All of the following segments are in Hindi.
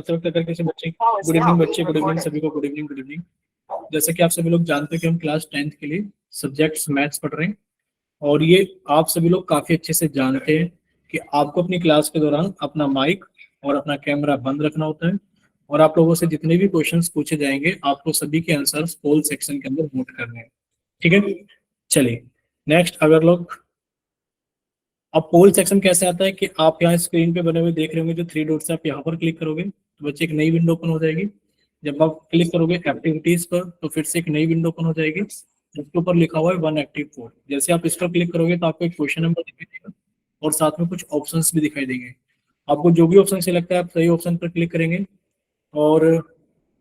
अगर किसी बच्चे गुड इवनिंग बच्चे, गुड इवनिंग सभी को, गुड इवनिंग गुड इवनिंग। जैसे कि आप सभी लोग जानते हैं कि हम क्लास 10th के लिए सब्जेक्ट्स मैथ्स पढ़ रहे हैं, और ये आप सभी लोग काफी अच्छे से जानते हैं कि आपको अपनी क्लास के दौरान अपना माइक और अपना कैमरा बंद रखना होता है, और आप लोगों से जितने भी क्वेश्चंस पूछे जाएंगे आपको सभी के आंसर्स पोल सेक्शन के अंदर नोट करने हैं। ठीक है, चलिए नेक्स्ट। अगर लोग अब पोल सेक्शन कैसे आता है कि आप यहाँ स्क्रीन पे बने हुए देख रहे होंगे जो थ्री डॉट्स, आप यहाँ पर क्लिक करोगे तो बच्चे एक नई विंडो ओपन हो जाएगी। जब आप क्लिक करोगे एक्टिविटीज पर तो फिर से एक नई विंडो ओपन हो जाएगी जिसके ऊपर लिखा हुआ है 184। जैसे आप इस पर क्लिक करोगे तो आपको एक क्वेश्चन नंबर दिखाई देगा और साथ में कुछ ऑप्शंस भी दिखाई देंगे। आपको जो भी ऑप्शन से लगता है आप सही ऑप्शन पर क्लिक करेंगे, और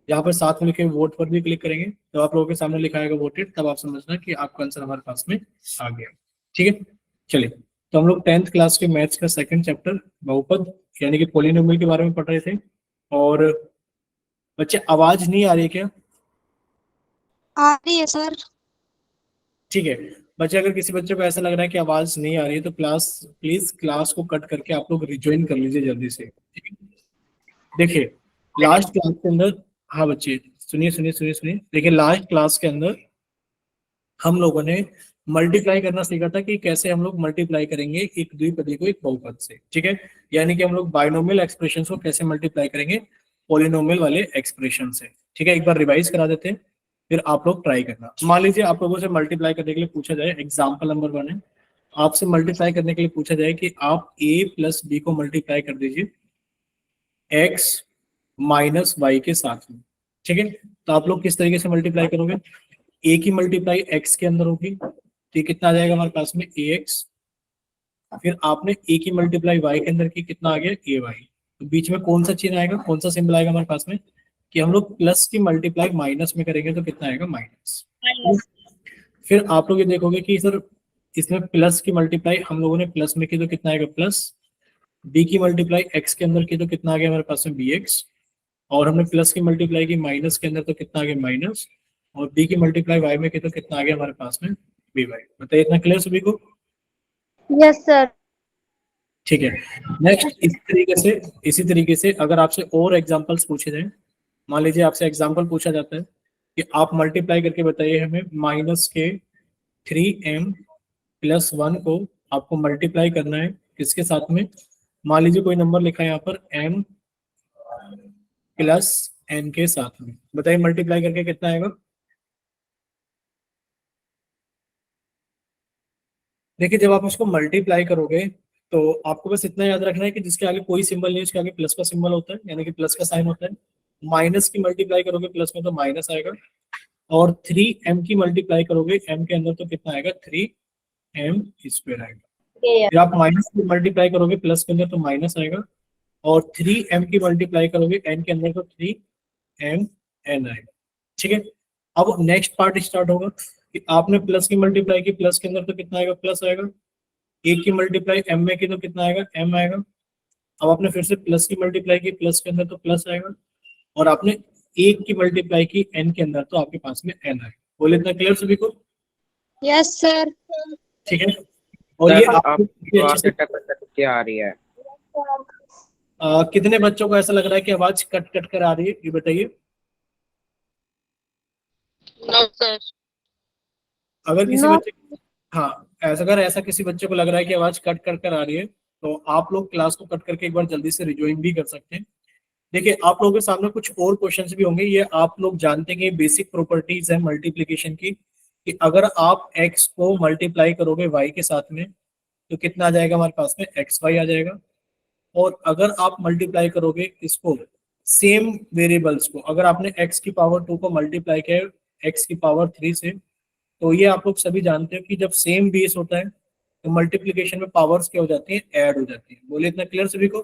यहाँ पर साथ में लिखे वोट पर भी क्लिक करेंगे तो आप लोगों के सामने लिखा आएगा वोटेड, तब आप समझना कि आपका आंसर हमारे पास में आ गया। ठीक है, चलिए। तो हम लोग 10th क्लास के मैथ्स का सेकंड चैप्टर बहुपद यानी कि पॉलिनोमियल के बारे में पढ़ रहे थे। और बच्चे आवाज नहीं आ रही है क्या? आ रही है सर। ठीक है बच्चे, अगर किसी बच्चे को ऐसा लग रहा है कि आवाज नहीं आ रही है तो प्लीज क्लास को कट करके आप लोग रिज्वाइन कर लीजिए जल्दी से। ठीक है? देखिए लास्ट क्लास के अंदर, हाँ बच्चे सुनिए सुनिए सुनिए सुनिए, देखिए लास्ट क्लास के अंदर हम लोगों ने मल्टीप्लाई करना सीखा था कि कैसे हम लोग मल्टीप्लाई करेंगे एक द्विपदी को एक बहुपद से। ठीक है, यानी कि हम लोग बाइनोमियल एक्सप्रेशन को कैसे मल्टीप्लाई करेंगे पॉलिनोमियल वाले एक्सप्रेशन से। ठीक है, एक बार रिवाइज करा देते हैं फिर आप लोग ट्राई करना। मान लीजिए आप लोगों से मल्टीप्लाई करने के लिए पूछा जाए, एग्जाम्पल नंबर 1 है, आपसे मल्टीप्लाई करने के लिए पूछा जाए कि आप a प्लस बी को मल्टीप्लाई कर दीजिए x माइनस वाई के साथ में। ठीक है, तो आप लोग किस तरीके से मल्टीप्लाई करोगे? ए की मल्टीप्लाई एक्स के अंदर होगी तो कितना आ जाएगा हमारे पास में ए एक्स, फिर आपने ए की मल्टीप्लाई वाई के अंदर की, कितना आ गया ए वाई। तो बीच में कौन सा चिन्ह आएगा, कौन सा सिंबल आएगा हमारे पास में कि हम लोग प्लस की मल्टीप्लाई माइनस में करेंगे तो कितना आएगा माइनस। फिर आप लोग ये देखोगे कि सर इसमें प्लस की मल्टीप्लाई हम लोगों ने प्लस में की तो कितना आएगा प्लस, बी की मल्टीप्लाई एक्स के अंदर की तो कितना आ गया हमारे पास में बी एक्स, और हमने प्लस की मल्टीप्लाई की माइनस के अंदर तो कितना आ गया माइनस, और बी की मल्टीप्लाई वाई में की तो कितना आ गया हमारे पास में बी वाई। बताइए इतना क्लियर सभी को? Yes sir. ठीक है, नेक्स्ट इसी तरीके से अगर आपसे और एग्जांपल्स पूछे जाए, मान लीजिए आपसे एग्जांपल पूछा जाता है कि आप मल्टीप्लाई करके बताइए हमें माइनस के 3m प्लस 1 को आपको मल्टीप्लाई करना है किसके साथ में? मान लीजिए कोई नंबर लिखा है यहाँ पर m प्लस n के साथ में, बताइए मल्टीप्लाई करके कितना आएगा? देखिए जब आप उसको मल्टीप्लाई करोगे तो आपको बस इतना याद रखना है कि जिसके आगे कोई सिंबल नहीं है उसके आगे प्लस का सिंबल होता है, यानी कि प्लस का साइन होता है। माइनस की मल्टीप्लाई करोगे प्लस में तो माइनस आएगा, और 3m की मल्टीप्लाई करोगे m के अंदर तो कितना आएगा 3m स्क्वायर आएगा। फिर आप माइनस की मल्टीप्लाई करोगे प्लस के अंदर तो माइनस आएगा, और 3m की मल्टीप्लाई करोगे n के अंदर तो 3mn आएगा। ठीक है, अब नेक्स्ट पार्ट स्टार्ट होगा कि आपने प्लस की मल्टीप्लाई की, प्लस के अंदर तो कितना आएगा प्लस आएगा, एक की मल्टीप्लाई m में की तो कितना आएगा m आएगा। अब आपने फिर से प्लस की मल्टीप्लाई की, प्लस के अंदर तो प्लस आएगा, और आपने एक की मल्टीप्लाई की n के अंदर तो आपके पास में n आएगा। बोले इतना क्लियर सभी को? Yes sir. ठीक है, और ये आपको अच्छे से कट आ रही है। कितने बच्चों को ऐसा लग रहा है कि आवाज कट कट कर आ रही है, ये बताइए। No sir. अगर किसी नो। बच्चे, हाँ अगर ऐसा किसी बच्चे को लग रहा है कि आवाज कट कट कर आ रही है तो आप लोग क्लास को कट करके एक बार जल्दी से रिज्वाइन भी कर सकते हैं। देखिए आप लोगों के सामने कुछ और क्वेश्चंस भी होंगे, ये आप लोग जानते हैं कि बेसिक प्रॉपर्टीज है मल्टीप्लिकेशन की, कि अगर आप x को मल्टीप्लाई करोगे y के साथ में तो कितना आ जाएगा हमारे पास में एक्स वाई आ जाएगा, और अगर आप मल्टीप्लाई करोगे इसको सेम वेरिएबल्स को, अगर आपने x की पावर 2 को मल्टीप्लाई किया x की पावर 3 से, तो ये आप लोग सभी जानते हो कि जब सेम बेस होता है तो मल्टीप्लिकेशन में पावर्स क्या हो जाती हैं, ऐड हो जाती है। बोले इतना क्लियर सभी को?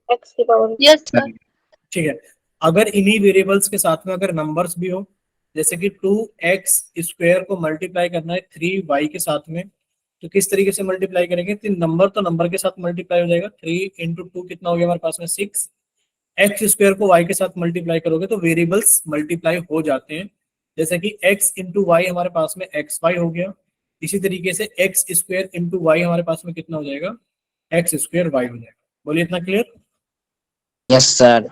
एक्स की पावर। Yes sir. ठीक है, अगर इन्हीं वेरिएबल्स के साथ में अगर नंबर्स भी हो, जैसे कि 2x स्क्वायर को मल्टीप्लाई करना है 3y के साथ में, तो किस तरीके से मल्टीप्लाई करेंगे? तो नंबर तो नंबर के साथ मल्टीप्लाई हो जाएगा, 3 इंटू 2 कितना हो गया हमारे पास में 6, एक्स स्क्वायर को y के साथ मल्टीप्लाई करोगे तो वेरिएबल्स मल्टीप्लाई हो जाते हैं, जैसे कि x इंटू वाई हमारे पास में एक्स वाई हो गया, इसी तरीके से एक्स स्क्वायर इंटू वाई हमारे पास में कितना हो जाएगा एक्स स्क्वायर वाई हो जाएगा। बोलिए इतना क्लियर? Yes sir.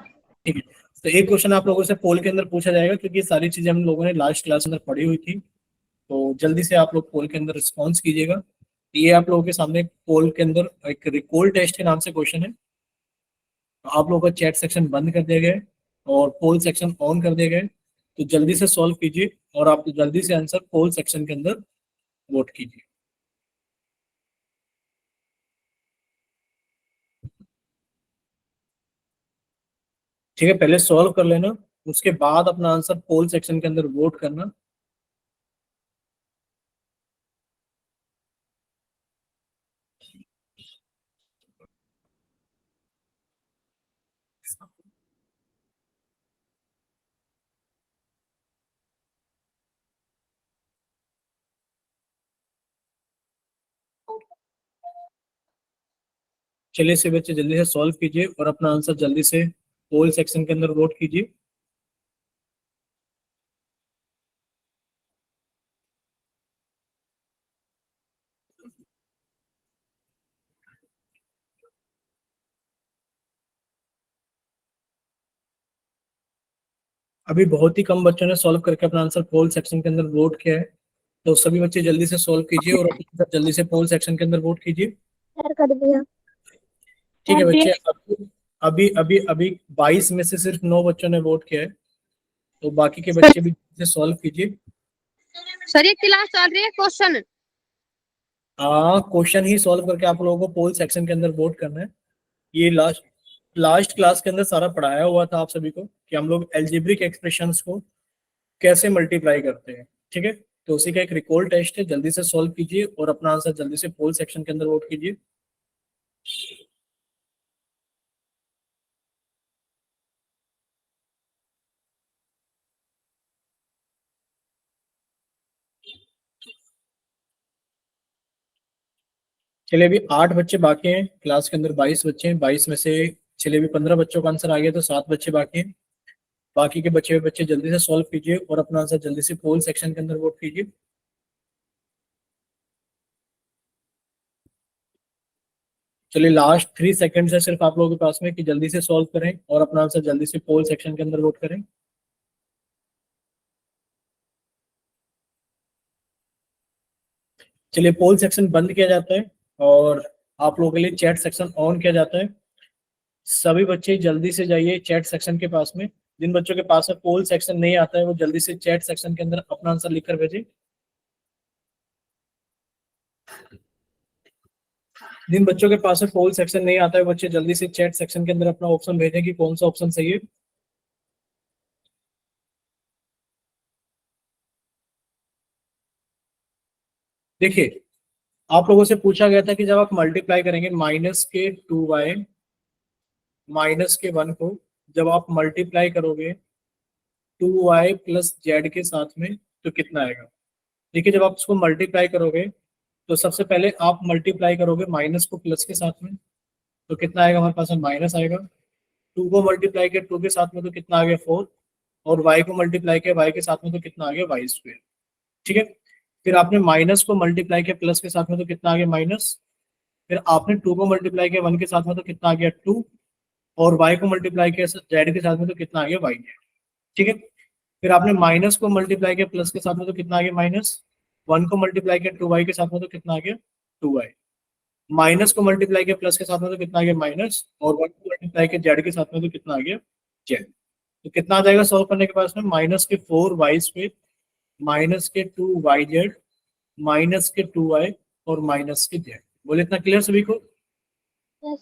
ठीक है, तो एक क्वेश्चन आप लोगों से पोल के अंदर पूछा जाएगा, क्योंकि सारी चीजें हम लोगों ने लास्ट क्लास के अंदर पढ़ी हुई थी। तो जल्दी से आप लोग पोल के अंदर रिस्पॉन्स कीजिएगा। ये आप लोगों के सामने पोल के अंदर एक रिकॉल टेस्ट के नाम से क्वेश्चन है। आप लोगों का चैट सेक्शन बंद कर दिया गया है और पोल सेक्शन ऑन कर दिया गया है। तो जल्दी से सॉल्व कीजिए और आप जल्दी से आंसर पोल सेक्शन के अंदर वोट कीजिए। ठीक है, पहले सॉल्व कर लेना, उसके बाद अपना आंसर पोल सेक्शन के अंदर वोट करना। चलिए से बच्चे जल्दी से सॉल्व कीजिए और अपना आंसर जल्दी से पोल सेक्शन के अंदर वोट कीजिए। अभी बहुत ही कम बच्चों ने सॉल्व करके अपना आंसर पोल सेक्शन के अंदर वोट किया है। तो सभी बच्चे जल्दी से सॉल्व कीजिए और अपना आंसर जल्दी से पोल सेक्शन के अंदर वोट कीजिए। सर कर दिया। ठीक है बच्चे, अभी अभी अभी 22 में से सिर्फ 9 बच्चों ने वोट किया है, तो बाकी के बच्चे भी जल्दी से सॉल्व कीजिए। सर ये क्लास चल रही है क्वेश्चन। हाँ, क्वेश्चन ही सॉल्व करके आप लोगों को पोल सेक्शन के अंदर वोट करना है। ये लास्ट लास्ट क्लास के अंदर सारा पढ़ाया हुआ था आप सभी को कि हम लोग एल्जेब्रिक एक्सप्रेशंस को कैसे मल्टीप्लाई करते हैं। ठीक है, तो उसी का एक रिकॉल टेस्ट है, जल्दी से सॉल्व कीजिए और अपना आंसर जल्दी से पोल सेक्शन के अंदर वोट कीजिए। चलिए अभी 8 बच्चे बाकी हैं, क्लास के अंदर 22 बच्चे हैं, 22 में से चलिए अभी 15 बच्चों का आंसर आ गया, तो 7 बच्चे बाकी हैं। बाकी के बचे हुए बच्चे जल्दी से सॉल्व कीजिए और अपना आंसर जल्दी से पोल सेक्शन के अंदर वोट कीजिए। चलिए लास्ट 3 सेकंड है सिर्फ आप लोगों के पास में कि जल्दी से सॉल्व करें और अपना आंसर जल्दी से पोल सेक्शन के अंदर वोट करें। चलिए पोल सेक्शन बंद किया जाता है और आप लोगों के लिए चैट सेक्शन ऑन किया जाता है। सभी बच्चे जल्दी से जाइए चैट सेक्शन के पास में। जिन बच्चों के पास में पोल सेक्शन नहीं आता है वो जल्दी से चैट सेक्शन के अंदर अपना आंसर लिखकर भेजें। जिन बच्चों के पास में पोल सेक्शन नहीं आता है बच्चे जल्दी से चैट सेक्शन के अंदर अपना ऑप्शन भेजें कि कौन सा ऑप्शन सही है। देखिए, आप लोगों से पूछा गया था कि जब आप मल्टीप्लाई करेंगे -2y -1 को, जब आप मल्टीप्लाई करोगे 2y + z के साथ में तो कितना आएगा। देखिए, जब आप उसको मल्टीप्लाई करोगे तो सबसे पहले आप मल्टीप्लाई करोगे माइनस को प्लस के साथ में, तो कितना आएगा हमारे पास में माइनस आएगा। 2 को मल्टीप्लाई किया 2 के साथ में तो कितना आ गया 4, और y को मल्टीप्लाई किया y के साथ में तो कितना आ गया y²। ठीक है, फिर आपने माइनस को मल्टीप्लाई किया प्लस के साथ में तो कितना आ गया माइनस, फिर आपने 2 को मल्टीप्लाई किया 1 के साथ में तो कितना आ गया 2, और y को मल्टीप्लाई किया z के साथ में तो कितना आ गया y। ठीक है, फिर आपने माइनस को मल्टीप्लाई किया प्लस के साथ में तो कितना आ गया माइनस, 1 को मल्टीप्लाई किया 2y के साथ में तो कितना आ गया 2y, माइनस को मल्टीप्लाई किया प्लस के साथ में तो कितना आ गया माइनस, और 1 को मल्टीप्लाई किया जेड के साथ में तो कितना आ गया जेड। तो कितना आ जाएगा सॉल्व करने के पास में, -4y² -2yz -2y और -z। बोले इतना क्लियर सभी को? Yes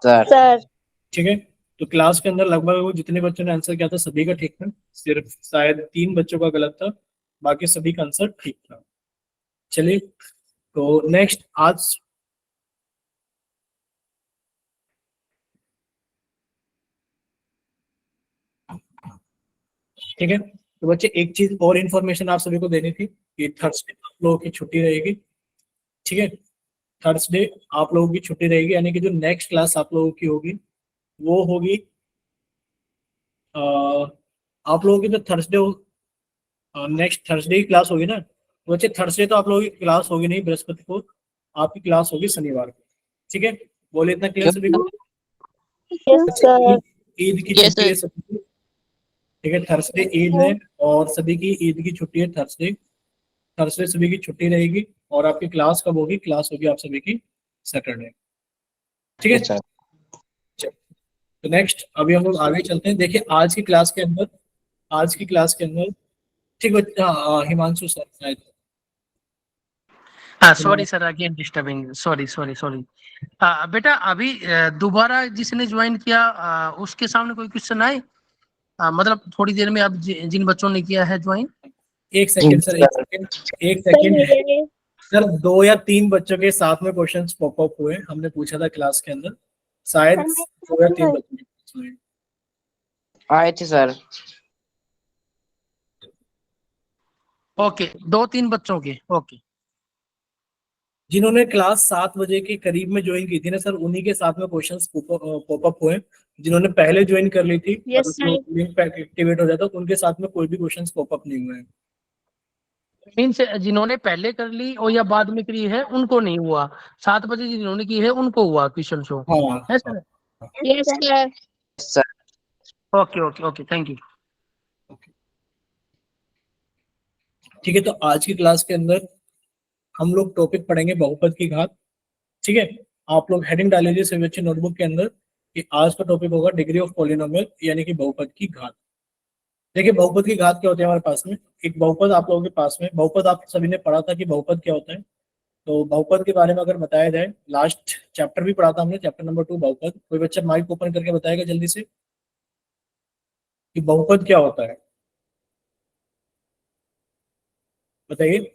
sir. सर ठीक है, तो क्लास के अंदर लगभग वो जितने बच्चों ने आंसर किया था सभी का ठीक था, सिर्फ शायद 3 बच्चों का गलत था, बाकी सभी का आंसर ठीक था। चलिए तो नेक्स्ट आज ठीक है, तो बच्चे एक चीज और इन्फॉर्मेशन आप सभी को देनी थी कि थर्सडे आप लोगों की छुट्टी रहेगी। ठीक है, थर्सडे आप लोगों की छुट्टी रहेगी, यानी कि जो नेक्स्ट क्लास आप लोगों की होगी वो होगी आप लोगों की जो थर्सडे नेक्स्ट थर्सडे की क्लास होगी ना। तो बच्चे थर्सडे तो आप लोगों की क्लास होगी नहीं, बृहस्पति को आपकी क्लास होगी शनिवार को। ठीक है, बोले इतना क्लियर सभी को? Yes sir. ईद की Yes, छुट्टी है sir. सभी की, ठीक है, थर्सडे ईद है और सभी की ईद की छुट्टी है थर्सडे। थर्सडे सभी की छुट्टी रहेगी और आपकी क्लास कब होगी? क्लास होगी आप सभी की सैटरडे, ठीक है। सर। तो नेक्स्ट अभी हम लोग आगे चलते हैं। देखिए आज की क्लास के अंदर, आज की क्लास के अंदर, ठीक बच्चा, हिमांशु सर शायद। Sorry sir, again disturbing, sorry. बेटा अभी दोबारा जिसने ज्वाइन किया उसके सामने कोई क्वेश्चन आए? मतलब थोड़ी देर में अब जिन बच्चों ने किया है ज्वाइन। एक सेकंड सर, एक सेकंड सर, 2 या 3 बच्चों के साथ में क्वेश्चंस पॉपअप हुए, हमने पूछा था क्लास के अंदर, शायद 2 या 3 बच्चों के साथ में। आए थे सर। ओके, 2-3 बच्चों के, ओके। जिन्होंने क्लास 7 बजे के करीब में ज्वाइन की थी ना सर, उन्हीं के साथ में क्वेश्चंस पॉपअप हुए। जिन्होंने पहले ज्वाइन कर ली थी, Yes, sir. लिंक एक्टिवेट हो जाता, उनके साथ में कोई भी क्वेश्चंस पॉपअप नहीं हुए हैं। मीन्स जिन्होंने पहले कर ली और या बाद में करी है उनको नहीं हुआ, 7 बजे जिन्होंने की है उनको हुआ क्वेश्चन शो, हाँ है sir? Yes, sir. Sir okay, thank you. ठीक है, तो आज की क्लास के अंदर हम लोग टॉपिक पढ़ेंगे बहुपद की घात, ठीक है। आप लोग हेडिंग डाल लीजिए सभी बच्चे नोटबुक के अंदर कि आज का टॉपिक होगा डिग्री ऑफ पॉलिनोमियल, यानी कि बहुपद की घात। देखिए बहुपद की घात क्या होती है हमारे पास में, एक बहुपद आप लोगों के पास में, बहुपद आप सभी ने पढ़ा था कि बहुपद क्या होता है। तो बहुपद के बारे में अगर बताया जाए, लास्ट चैप्टर भी पढ़ा था हमने, चैप्टर नंबर 2 बहुपद। कोई बच्चा माइक ओपन करके बताएगा जल्दी से कि बहुपद क्या होता है, बताइए।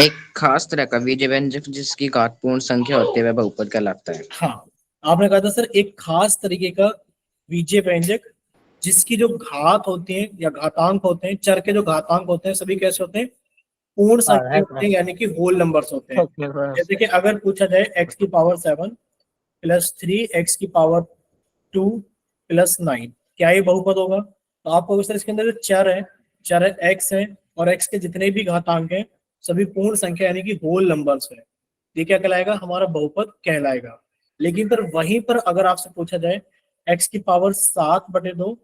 एक खास तरह का बीज व्यंजक जिसकी घात पूर्ण संख्या होती है वह बहुपद कहलाता है। हाँ, आपने कहा था सर एक खास तरीके का बीजीय व्यंजक जिसकी जो घात होती है या घातांक होते हैं, चर के जो घातांक होते हैं सभी कैसे होते हैं? पूर्ण संख्या होते हैं, यानी कि होल नंबर्स होते हैं। जैसे कि अगर पूछा जाए x की पावर 7 प्लस 3 x की पावर 2 प्लस 9, क्या ये बहुपद होगा? तो आपको सर इसके अंदर जो चर है x है, और x के जितने भी घातांक हैं सभी पूर्ण संख्या यानी कि होल नंबर्स है, ये क्या कहलाएगा? हमारा बहुपद कहलाएगा। लेकिन पर वहीं पर अगर आपसे पूछा जाए x की power 7/2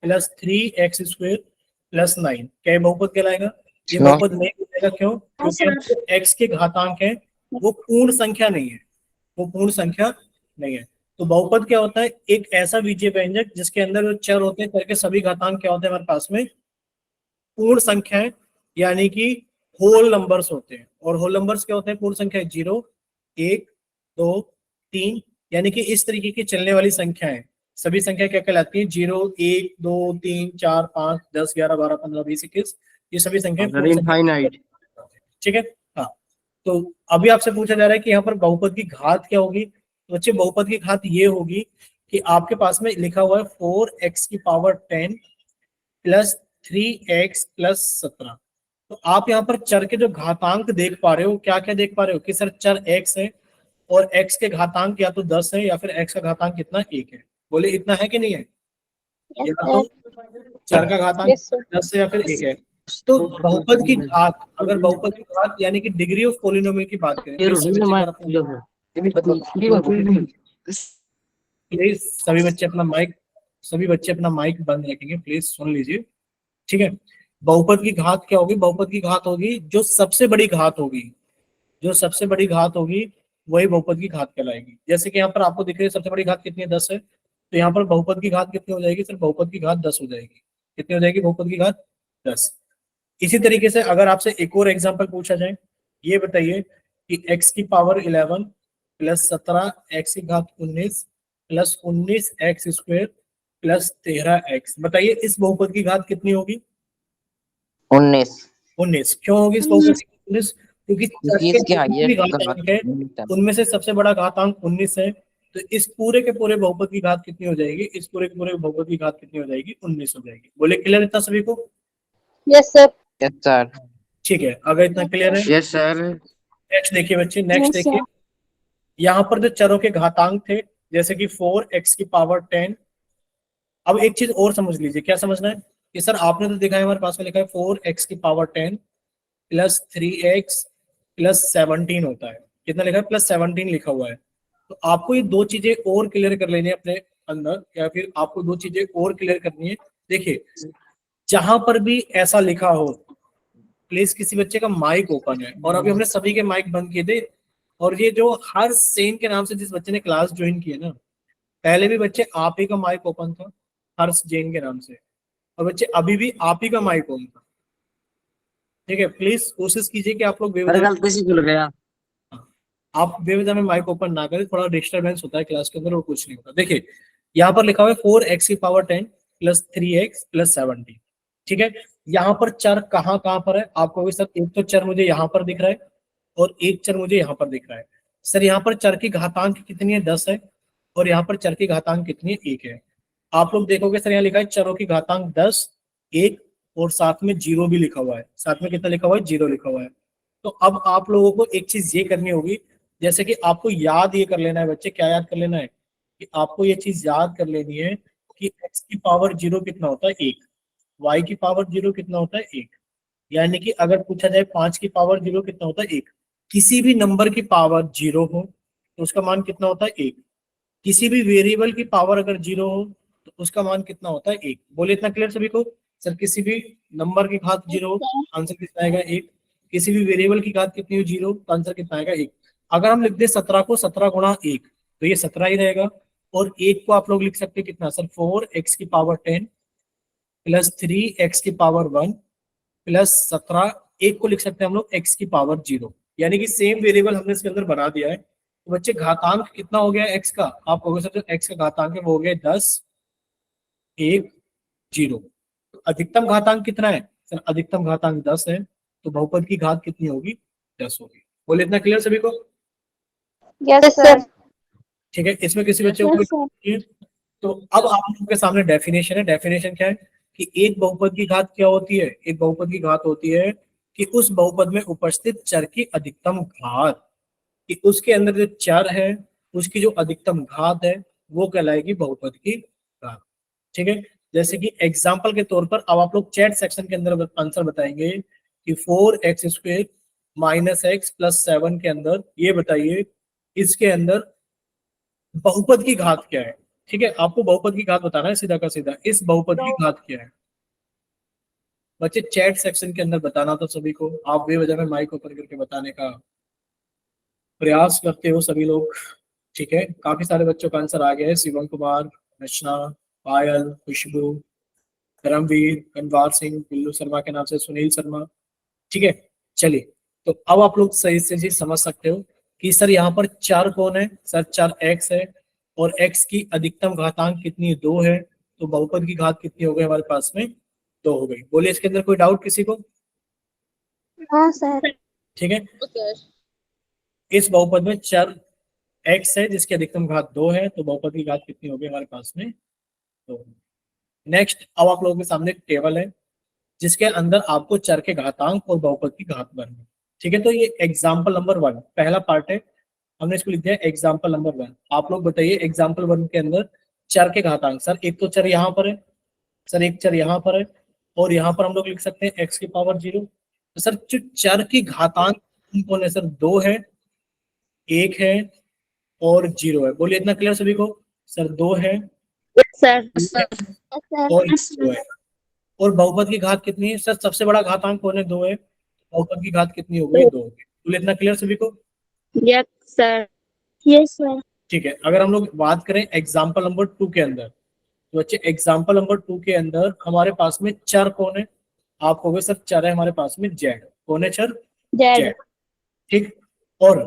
plus 3x square plus 9, क्या ये बहुपद कहलाएगा? ये बहुपद नहीं कहलाएगा। क्यों? क्योंकि x के घातांक है वो पूर्ण संख्या नहीं है, वो पूर्ण संख्या नहीं है। तो बहुपद क्या होता है? एक ऐसा बीजीय व्यंजक जिसके अंदर जो चर होते हैं, चर के सभी घातांक क्या होते हैं हमारे पास में? पूर्ण संख्याएं, यानी कि होल नंबर्स होते हैं। और होल नंबर्स क्या होते हैं? पूर्ण संख्या 0 1 2 3, यानी कि इस तरीके की चलने वाली संख्याएं, सभी संख्या क्या कहलाती है? 0 1 2 3 4 5 10 11 12 15 20 21, ये सभी संख्याएं पूर्ण संख्या, ठीक है। हाँ, तो अभी आपसे पूछा जा रहा है कि यहाँ पर बहुपद की घात क्या होगी। तो बच्चे बहुपद की घात ये होगी कि आपके पास में लिखा हुआ है 4x की पावर 10 प्लस 3x प्लस 17। तो आप यहाँ पर चर के जो घातांक देख पा रहे हो, क्या क्या देख पा रहे हो कि सर चर x है और x के घातांक या तो 10 है या फिर x का घातांक कितना 1 है। बोले इतना है कि नहीं है? Yes, या तो चर का घातांक Yes, sir. 10 है या फिर 1 है। तो बहुपद की घात, अगर बहुपद की घात यानी कि डिग्री ऑफ पॉलिनोमियल की बात करें, प्लीज सभी बच्चे अपना माइक बंद रखेंगे, प्लीज सुन लीजिए, ठीक है। बहुपद की घात क्या होगी? बहुपद की घात होगी जो सबसे बड़ी घात होगी, जो सबसे बड़ी घात होगी वही बहुपद की घात कहलाएगी। जैसे कि यहाँ पर आपको दिख रही है सबसे बड़ी घात कितनी है? 10 है। तो यहाँ पर बहुपद की घात कितनी हो जाएगी? सिर्फ बहुपद की घात 10 हो जाएगी। कितनी हो जाएगी बहुपद की घात? 10। इसी तरीके से अगर आपसे एक और एग्जांपल पूछा जाए, ये बताइए कि x की पावर 11 प्लस 17 x की घात 19 plus 19 x square plus 13x, बताइए इस बहुपद की घात कितनी होगी? 19। क्यों होगी इस बहुपद की 19? क्योंकि घातांक है उनमें से सबसे बड़ा घातांक 19 है। तो इस पूरे के पूरे बहुपद की घात कितनी हो जाएगी? इस पूरे के पूरे बहुपद की घात कितनी हो जाएगी? 19 हो जाएगी। बोले क्लियर इतना सभी को? Yes, sir. Yes sir. ठीक है, अगर इतना क्लियर है, यस सर। नेक्स्ट देखिए बच्चे, नेक्स्ट Yes, देखिए, sir. यहाँ पर जो चरों के घातांक थे जैसे कि 4x की पावर 10। अब एक चीज और समझ लीजिए, क्या समझना है कि सर आपने तो देखा है हमारे पास में लिखा है 4x की पावर 10 प्लस 3x प्लस 17 होता है। कितना लिखा है? प्लस 17 लिखा हुआ है। तो आपको ये दो चीजें और क्लियर कर लेनी है अपने अंदर, या फिर आपको दो चीजें और क्लियर करनी है। देखिए, जहां पर भी ऐसा लिखा हो, प्लीज किसी बच्चे का माइक ओपन है, और अभी हमने सभी के माइक बंद किए थे। और ये जो हर सेन के नाम से जिस बच्चे ने क्लास ज्वाइन की है ना, पहले भी बच्चे आप ही का माइक ओपन था हर्ष जैन के नाम से, और बच्चे अभी भी आप ही का माइक ओपन था। ठीक है, प्लीज कोशिश कीजिए कि आप लोग बेवजह गलती से खुल गया। आप बेवजह में माइक ओपन ना करें, थोड़ा डिस्टरबेंस होता है क्लास के अंदर और कुछ नहीं होता। देखिए, यहाँ पर लिखा हुआ है 4x की पावर 10 प्लस 3x प्लस 70। ठीक है, यहाँ पर चर कहाँ कहाँ पर है आपको भी सर, एक तो चर मुझे यहाँ पर दिख रहा है और एक चर मुझे यहाँ पर दिख रहा है। सर यहाँ पर चर की घातांक कितनी है, 10 है, और यहाँ पर चर की घातांक कितनी है, 1 है। आप लोग देखोगे सर यहाँ लिखा है चरों की घातांक 10, 1 और साथ में 0 भी लिखा हुआ है। साथ में कितना लिखा हुआ है, 0 लिखा हुआ है। तो अब आप लोगों को एक चीज ये करनी होगी, जैसे कि आपको याद ये कर लेना है बच्चे, क्या याद कर लेना है कि आपको ये चीज याद कर लेनी है कि x की पावर 0 कितना होता है, 1, y की पावर 0 कितना होता है, 1। यानी कि अगर पूछा जाए 5 की पावर 0 कितना होता है, 1। किसी भी नंबर की पावर 0 हो तो उसका मान कितना होता है, 1। किसी भी वेरिएबल की पावर अगर 0 हो तो उसका मान कितना होता है, 1। बोले इतना क्लियर सभी को? सर किसी भी नंबर की घात 0 हो, आंसर कितना आएगा, 1। किसी भी वेरिएबल की घात कितनी हो, 0, तो आंसर कितना आएगा, 1। अगर हम लिख दे 17 को 17 गुणा 1 तो ये 17 ही रहेगा। और 1 को आप लोग लिख सकते हैं कितना सर, 4x की पावर 10 प्लस 3x की पावर 1 प्लस 17। 1 को लिख सकते हैं हम लोग x की पावर 0, यानी कि सेम वेरिएबल हमने इसके अंदर बना दिया है। तो बच्चे घातांक कितना हो गया x का, आप कहोगे सर जो x का घातांक है वो हो गया 10, 1, 0। तो अधिकतम घातांक कितना है सर, अधिकतम घातांक 10 है, तो बहुपद की घात कितनी होगी, 10 होगी। बोले इतना क्लियर सभी को? Yes, sir. ठीक है, इसमें किसी बच्चे को Yes, sir. कोई? तो अब आप लोगों के सामने डेफिनेशन है। डेफिनेशन क्या है कि एक बहुपद की घात क्या होती है, एक बहुपद की घात होती है कि उस बहुपद में उपस्थित चर की अधिकतम घात, कि उसके अंदर जो चर है उसकी जो अधिकतम घात है वो कहलाएगी बहुपद की घात। ठीक है, जैसे कि एग्जाम्पल के तौर पर अब आप लोग चैट सेक्शन के अंदर आंसर बताएंगे कि 4x² माइनस x प्लस 7 के अंदर ये बताइए इसके अंदर बहुपद की घात क्या है। ठीक है, आपको बहुपद की घात बताना है सीधा का सीधा, इस बहुपद की घात क्या है। बच्चे चैट सेक्शन के अंदर बताना तो सभी को, आप बेवजह में माइक ओपन करके बताने का प्रयास करते हो सभी लोग। ठीक है, काफी सारे बच्चों का आंसर आ गया है, शिवम कुमार, रचना, पायल, खुशबू, धर्मवीर, कनवार सिंह, बिल्लू शर्मा के नाम से सुनील शर्मा। ठीक है, चलिए, तो अब आप लोग सही से जी समझ सकते हो कि सर यहाँ पर चर कौन है, सर चर x है और x की अधिकतम घातांक कितनी, 2 है, तो बहुपद की घात कितनी हो गई हमारे पास में, 2 हो गई। बोलिए इसके अंदर कोई डाउट किसी को? No, sir. ठीक है, इस बहुपद में चर x है जिसकी अधिकतम घात 2 है, तो बहुपद की घात कितनी हो गई हमारे पास में, 2। नेक्स्ट, अब आप लोगों के सामने एक टेबल है जिसके अंदर आपको चर के घातांक और बहुपद की घात भरनी। ठीक है, तो ये एग्जाम्पल नंबर 1 पहला पार्ट है, हमने इसको लिख दिया एग्जाम्पल नंबर 1। आप लोग बताइए एग्जाम्पल 1 के अंदर चर के घातांक, सर एक तो चर यहाँ पर है, सर एक चर यहाँ पर है, और यहाँ पर हम लोग लिख सकते हैं x की पावर 0। तो सर जो चर की घातांक कौन है सर, 2 है, 1 है और 0 है। बोलिए इतना क्लियर सभी को? सर 2 है Yes, sir. Yes, sir. और 0 है। और बहुपद की घात कितनी है सर, सबसे बड़ा घातांक कौन है, 2 है, बहुपद की घात कितनी हो गई, 2 हो गई। बोलिए इतना क्लियर सभी को? Yes, sir. Yes, sir. ठीक है, अगर हम लोग बात करें एग्जाम्पल नंबर 2 के अंदर, तो बच्चे एग्जाम्पल नंबर 2 के अंदर हमारे पास में चर कौन है, आप कहोगे सर चर है हमारे पास में z। कौन है चर? Dad. ठीक, और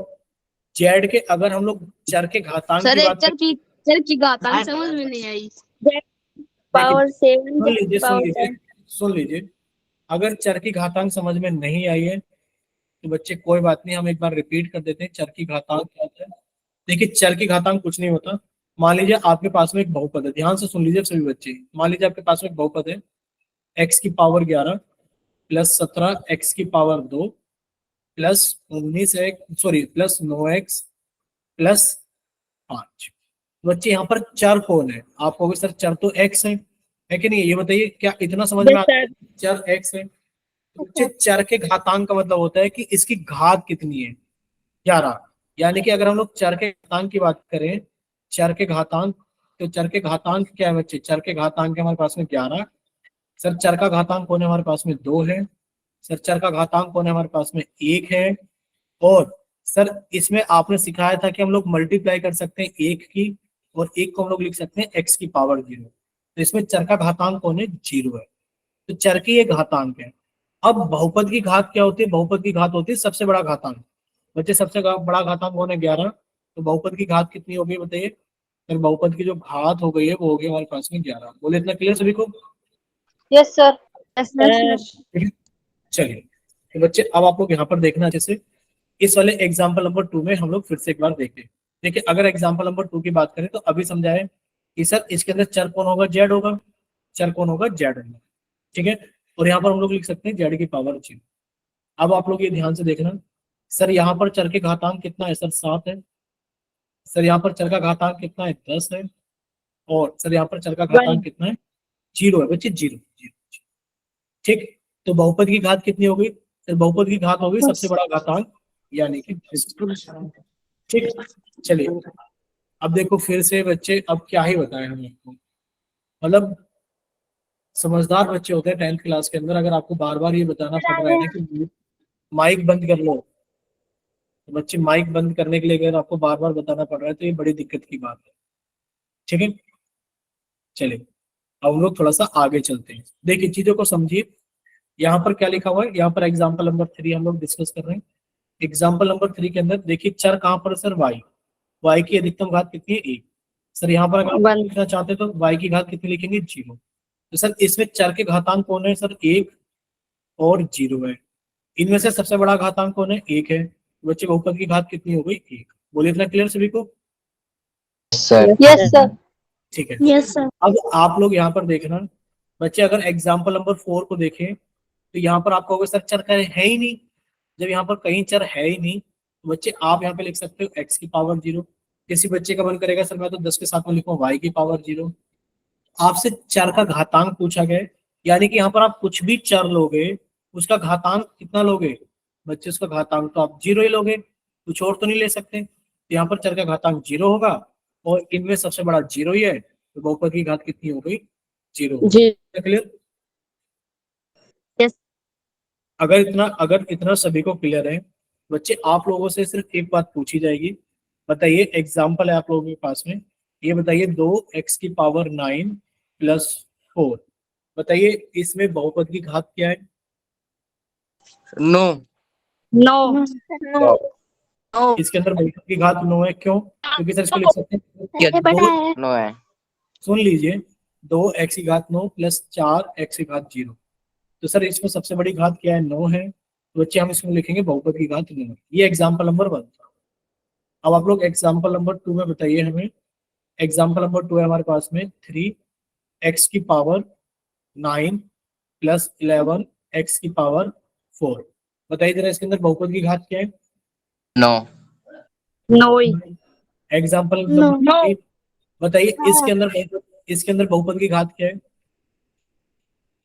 z के अगर हम लोग चर के घातांक सर की एक बात करें, चर की घातांक समझ में नहीं आई। Power 7. सुन लीजिए सुन Power लीजिए 10. सुन लीजिए, अगर चर की घातांक समझ में नहीं आई है तो बच्चे कोई बात नहीं, हम एक बार रिपीट कर देते हैं चर की घातांक क्या होता है। देखिए, चर की घातांक कुछ नहीं होता। मान लीजिए आपके पास में एक बहुपद है, ध्यान से सुन लीजिए सभी बच्चे। मान लीजिए आपके पास में एक बहुपद है x की पावर 11 प्लस 17 x की पावर 2 प्लस 9x प्लस 5। बच्चे यहाँ पर चर कौन है, आप कहोगे सर चर तो x है कि नहीं, ये बताइए क्या इतना समझ में Yes, आता है? sir. चर x है, तो बच्चे चर के घातांक का मतलब होता है कि इसकी घात कितनी है, 11। यानी कि अगर हम लोग चर के घातांक की बात करें, चर के घातांक तो चर के घातांक क्या है बच्चे? चर के घातांक है हमारे पास में 11। सर चर का घातांक कौन है हमारे पास में? 2 है। सर चर का घातांक कौन है हमारे पास में? 1 है। और सर इसमें आपने सिखाया था कि हम लोग मल्टीप्लाई कर सकते हैं 1 की, और 1 को हम लोग लिख सकते हैं x की पावर 0। तो इसमें चर का घातांक कौन है? 0 है। तो चर की ये घातांक है। अब बहुपद की घात क्या होती है? बहुपद की घात होती है सबसे बड़ा घातांक। बच्चे सबसे बड़ा घातांक कौन है? 11। तो बहुपद की घात कितनी होगी बताइए? सर बहुपद की जो घात हो गई है वो हो गई हमारे पास में 11। बोले इतना क्लियर सभी को? Yes sir. चलिए तो बच्चे अब आप लोग यहाँ पर देखना अच्छे से। इस वाले एग्जाम्पल नंबर 2 में हम लोग फिर से एक बार देखते हैं। देखिए अगर एग्जाम्पल नंबर 2 की बात करें तो अभी समझाए कि सर इसके अंदर चर कौन होगा? जेड होगा। चर कौन होगा? जेड होगा। ठीक है। और यहाँ पर हम लोग लिख सकते हैं जेड की पावर 0। अब आप लोग ये ध्यान से देखना, सर यहाँ पर चर के घातांक कितना है? सर 7 है। सर यहाँ पर चर का घातांक कितना है? 10 है। और सर यहाँ पर चर का घातांक कितना है? 0 है बच्चे, 0 0। ठीक। तो बहुपद की घात कितनी होगी? सर बहुपद की घात होगी सबसे बड़ा घातांक यानी कि 10। ठीक। चलिए अब देखो फिर से बच्चे, अब क्या ही बताएं हम आपको, मतलब समझदार बच्चे होते हैं 10th क्लास के अंदर। अगर आपको बार बार ये बताना पड़ रहा है ना कि माइक बंद कर लो, तो बच्चे माइक बंद करने के लिए अगर आपको बार बार बताना पड़ रहा है तो ये बड़ी दिक्कत की बात है। ठीक है। चलिए अब हम लोग थोड़ा सा आगे चलते हैं। देखिए चीजों को समझिए। यहाँ पर क्या लिखा हुआ है? यहाँ पर एग्जाम्पल नंबर 3 हम लोग डिस्कस कर रहे हैं। एग्जाम्पल नंबर 3 के अंदर देखिए चर कहाँ पर है सर? y की अधिकतम घात कितनी है? 1। सर यहाँ पर अगर आप लिखना चाहते हैं तो y की घात कितनी लिखेंगे? 0। तो सर इसमें चर के घातांक कौन है सर? 1 और 0 है। इनमें से सबसे बड़ा घातांक कौन है? 1 है। तो बच्चे बहुपद की घात कितनी हो गई? 1। बोलिए इतना क्लियर सभी को? Sir yes sir. ठीक है। Yes sir. अब आप लोग यहाँ पर देखना बच्चे, अगर एग्जाम्पल नंबर 4 को देखें तो यहाँ पर आप कहोगे सर चर का है ही नहीं। जब यहाँ पर कहीं चर है ही नहीं तो बच्चे आप यहाँ पे लिख सकते हो x की पावर 0। किसी बच्चे का मन करेगा सर मैं तो 10 के साथ में लिखूं y की पावर 0। आपसे चर का घातांक पूछा गया, यानी कि यहाँ पर आप कुछ भी चर लोगे उसका घातांक कितना लोगे बच्चे? उसका घातांक तो आप 0 ही लोगे, कुछ और तो नहीं ले सकते। तो यहाँ पर चर का घातांक 0 होगा और इनमें सबसे बड़ा 0 ही है, तो बहुपद की घात कितनी हो गई? 0 हो गई। क्लियर? यस। अगर इतना सभी को क्लियर है बच्चे, आप लोगों से सिर्फ एक बात पूछी जाएगी। बताइए एग्जाम्पल है आप लोगों के पास में, ये बताइए 2x की पावर 9 प्लस 4। बताइए इसमें बहुपद की घात क्या है? No no. इसके अंदर बहुपद की घात 9 है। क्यों? क्योंकि सर इसको लिख सकते हैं दो, नो है। सुन लीजिए, 2x की घात 9 प्लस 4x की घात 0। तो सर इसमें सबसे बड़ी घात क्या है? 9 है। तो बच्चे हम इसमें लिखेंगे बहुपद की घात 9। ये एग्जाम्पल नंबर 1 था। अब आप लोग एग्जाम्पल नंबर 2 में बताइए हमें। एग्जाम्पल नंबर 2 है हमारे पास में 3x की पावर 9 प्लस 11 x की पावर 4। बताइए जरा इसके अंदर बहुपद की घात क्या है? No no. Example No. Number 3 बताइए इसके अंदर बहुपद की घात क्या है?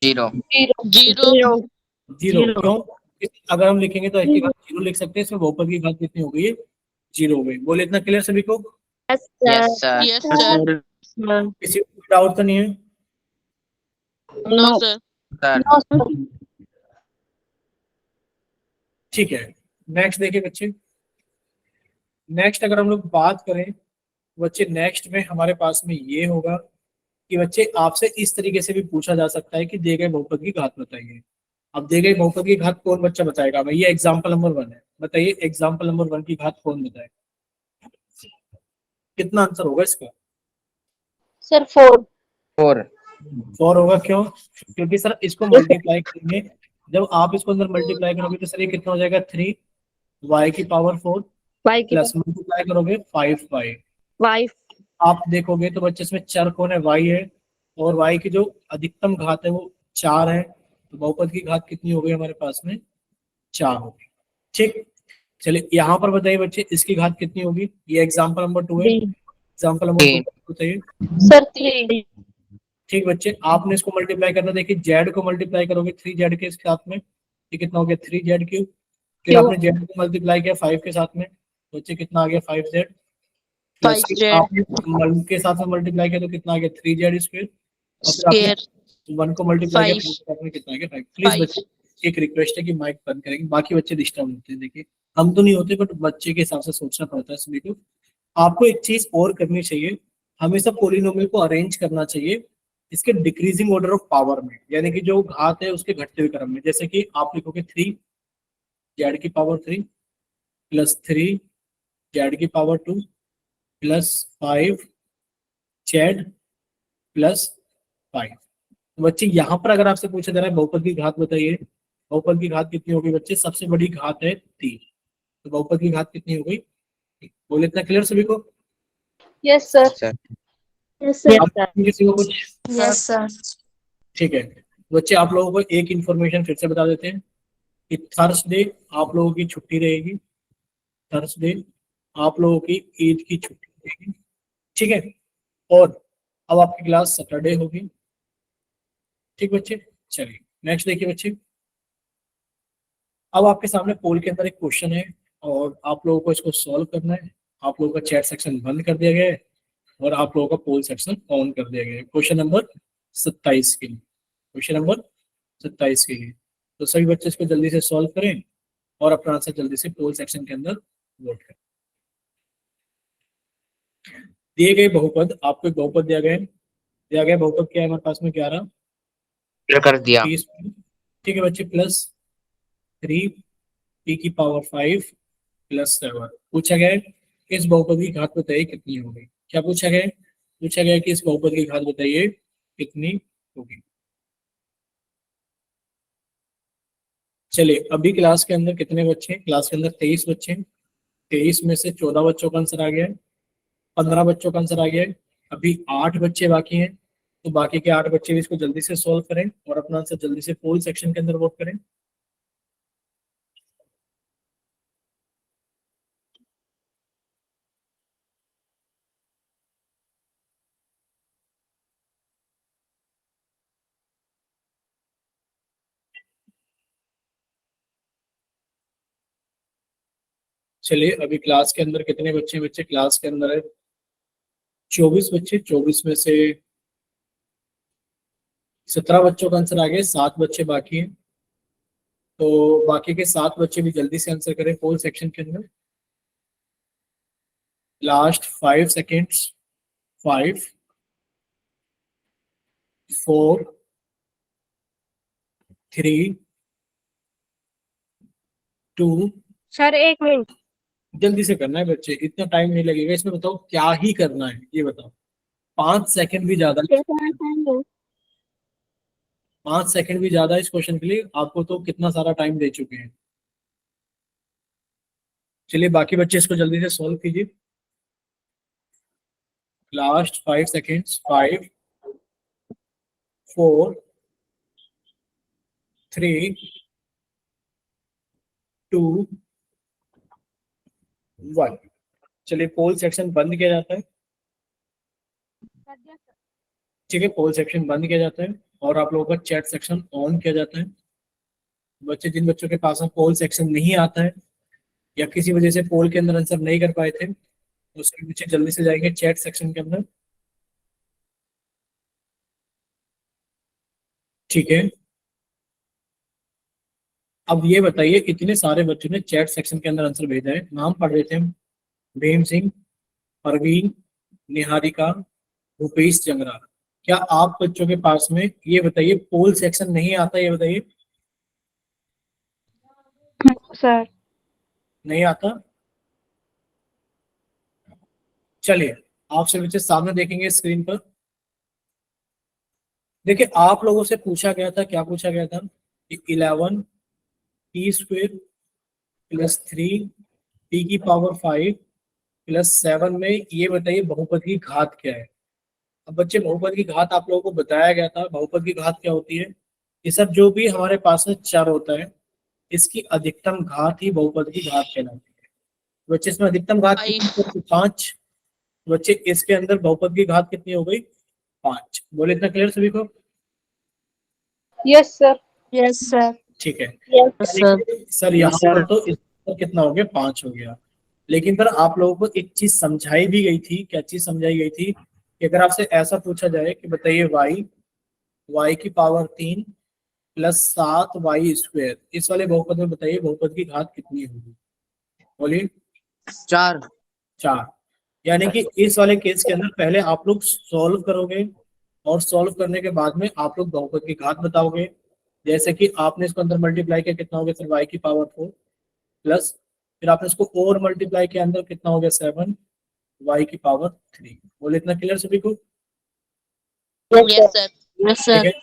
0 जीरो। 0। क्यों? अगर हम लिखेंगे तो x की घात 0 लिख सकते हैं। इसमें बहुपद की घात कितनी हो गई? 0 हो गई। बोले इतना क्लियर सभी को? Yes yes sir yes sir. किसी को डाउट तो नहीं है? No sir. सर ठीक है। नेक्स्ट देखिए बच्चे, नेक्स्ट अगर हम लोग बात करें बच्चे, नेक्स्ट में हमारे पास में ये होगा कि बच्चे आपसे इस तरीके से भी पूछा जा सकता है कि दिए गए बहुपद की घात बताइए। अब दिए गए बहुपद की घात कौन बच्चा बताएगा? भाई ये एग्जाम्पल नंबर 1 है। बताइए एग्जाम्पल नंबर 1 की घात कौन बताएगा? कितना आंसर होगा इसका? सर 4। 4 होगा। क्यों? क्योंकि सर इसको मल्टीप्लाई करेंगे, जब आप इसको अंदर मल्टीप्लाई करोगे तो सर ये कितना हो जाएगा? 3 y की पावर 4 वाई की प्लस मल्टीप्लाई करोगे 5y। वाई। आप देखोगे तो बच्चे इसमें चर कौन है? y है, और y की जो अधिकतम घात है वो 4 है। तो बहुपद की घात कितनी हो गई हमारे पास में? 4 होगी। ठीक। चलिए यहाँ पर बताइए बच्चे इसकी घात कितनी होगी? ये एग्जाम्पल नंबर 2 है। एग्जाम्पल नंबर 2 बताइए। सर 3। ठीक बच्चे, आपने इसको मल्टीप्लाई करना, देखिए जेड को मल्टीप्लाई करोगे 3z के साथ में, ये कितना हो गया? 3z cube. फिर आपने जेड को मल्टीप्लाई किया 5 के साथ में, बच्चे कितना आ गया? 5z। प्लस 5Z आपने वन के साथ में मल्टीप्लाई किया तो कितना आ गया 3Z स्क्वायर, और फिर square आपने 1 को मल्टीप्लाई किया 5 तो आपने कितना आ गया 5। प्लीज 5 बच्चे एक रिक्वेस्ट है कि माइक बंद करेंगे, बाकी बच्चे डिस्टर्ब होते हैं। देखिए हम तो नहीं होते बट बच्चे के हिसाब से सोचना पड़ता है सभी को। आपको एक चीज और करनी चाहिए, हमेशा पोलिनोमियल को अरेंज करना चाहिए इसके डिक्रीजिंग ऑर्डर ऑफ पावर में, यानी कि जो घात है उसके घटते हुए क्रम में। जैसे कि आप लिखोगे 3Z की पावर 3 प्लस 3Z की पावर 2 प्लस 5Z प्लस 5। बच्चे यहाँ पर अगर आपसे पूछा जा रहा है बहुपद की घात बताइए, बहुपद की घात कितनी होगी बच्चे? सबसे बड़ी घात है 3, तो बहुपद की घात कितनी हो गई? बोले इतना क्लियर सभी को? yes sir sir yes sir आप किसी को कुछ? yes sir ठीक है बच्चे, आप लोगों को एक इंफॉर्मेशन फिर से बता देते हैं कि थर्सडे आप लोगों की छुट्टी रहेगी, थर्सडे आप लोगों की ईद की छुट्टी रहेगी, ठीक है। और अब आपकी क्लास सैटरडे होगी, ठीक बच्चे। चलिए नेक्स्ट देखिए बच्चे, अब आपके सामने पोल के अंदर एक क्वेश्चन है और आप लोगों को इसको सॉल्व करना है। आप लोगों का चैट सेक्शन बंद कर दिया गया है और आप लोगों का पोल सेक्शन ऑन कर दिया गया है क्वेश्चन नंबर 27 के लिए, क्वेश्चन नंबर 27 के लिए। तो सभी बच्चे इसको जल्दी से सॉल्व करें और अपना आंसर जल्दी से पोल सेक्शन के अंदर वोट करें। दिए गए बहुपद, आपको एक बहुपद दिया गया बहुपद क्या है हमारे पास में 11 कर दिया 30, ठीक है बच्चे, प्लस 3 की पावर 5 प्लस 7। पूछा गया है इस बहुपद की घात बताइए कितनी होगी। क्या पूछा गया है? पूछा गया है कि इस बहुपद की घात बताइए कितनी होगी। चलिए अभी क्लास के अंदर कितने बच्चे हैं? क्लास के अंदर 23 बच्चे हैं। 23 में से 14 बच्चों का आंसर आ गया है, 15 बच्चों का आंसर आ गया है, अभी 8 बच्चे बाकी हैं। तो बाकी के 8 बच्चे भी इसको जल्दी से सॉल्व करें और अपना आंसर जल्दी से पोल सेक्शन के अंदर वोट करें। चलिए अभी क्लास के अंदर कितने बच्चे बच्चे क्लास के अंदर है? 24 बच्चे। 24 में से 17 बच्चों का आंसर आ गया, 7 बच्चे बाकी हैं। तो बाकी के 7 बच्चे भी जल्दी से आंसर करें पोल सेक्शन के अंदर। Last 5 seconds, 5 4 3 2। सर एक मिनट जल्दी से करना है बच्चे, इतना टाइम नहीं लगेगा इसमें। बताओ क्या ही करना है ये बताओ। 5 सेकंड भी ज्यादा, 5 सेकंड भी ज्यादा इस क्वेश्चन के लिए। आपको तो कितना सारा टाइम दे चुके हैं। चलिए बाकी बच्चे इसको जल्दी से सॉल्व कीजिए। Last 5 seconds, 5 4 3 2 1। चलिए पोल सेक्शन बंद किया जाता है, ठीक है। पोल सेक्शन बंद किया जाता है और आप लोगों का चैट सेक्शन ऑन किया जाता है। बच्चे जिन बच्चों के पास में पोल सेक्शन नहीं आता है या किसी वजह से पोल के अंदर आंसर नहीं कर पाए थे, तो उसके पीछे जल्दी से जाएंगे चैट सेक्शन के अंदर, ठीक है। अब ये बताइए इतने सारे बच्चों ने चैट सेक्शन के अंदर आंसर भेजा है, नाम पढ़ रहे थे हम। भीम सिंह, परवीन, निहारिका, भूपेश जंगरा। क्या आप बच्चों के पास में ये बताइए पोल सेक्शन नहीं आता? ये बताइए सर नहीं आता। चलिए आप सभी बच्चे सामने देखेंगे स्क्रीन पर। देखिए आप लोगों से पूछा गया था, क्या पूछा गया था कि 11 प्लस 3 की पावर 5 प्लस 7 में ये बताइए बहुपद की घात क्या है। अब बच्चे बहुपद की घात आप लोगों को बताया गया था। बहुपद की घात क्या होती है? ये सब जो भी हमारे पास में चर होता है इसकी अधिकतम घात ही बहुपद की घात कहलाती है। बच्चे इसमें अधिकतम घात कितनी? 5। बच्चे इसके अंदर बहुपद की घात कितनी हो गई? 5। बोले इतना क्लियर सभी को? यस सर ठीक है यस सर सर यहाँ पर तो इस पर कितना हो गया? 5 हो गया। लेकिन पर आप लोगों को एक चीज समझाई भी गई थी। क्या चीज समझाई गई थी? कि अगर आपसे ऐसा पूछा जाए कि बताइए वाई की पावर 3 प्लस 7y², इस वाले बहुपद में बताइए बहुपद की घात कितनी होगी? बोलिए। 4। 4। यानी कि इस वाले केस के अंदर पहले आप लोग सॉल्व करोगे, और सॉल्व करने के बाद में आप लोग बहुपद की घात बताओगे। जैसे कि आपने इसको अंदर मल्टीप्लाई किया, कितना हो गया सर? y⁴ प्लस, फिर आपने इसको ओवर मल्टीप्लाई किया, अंदर कितना हो गया? 7 y⁴। बोले इतना क्लियर सभी को? Yes sir. यस ठीक है। सर।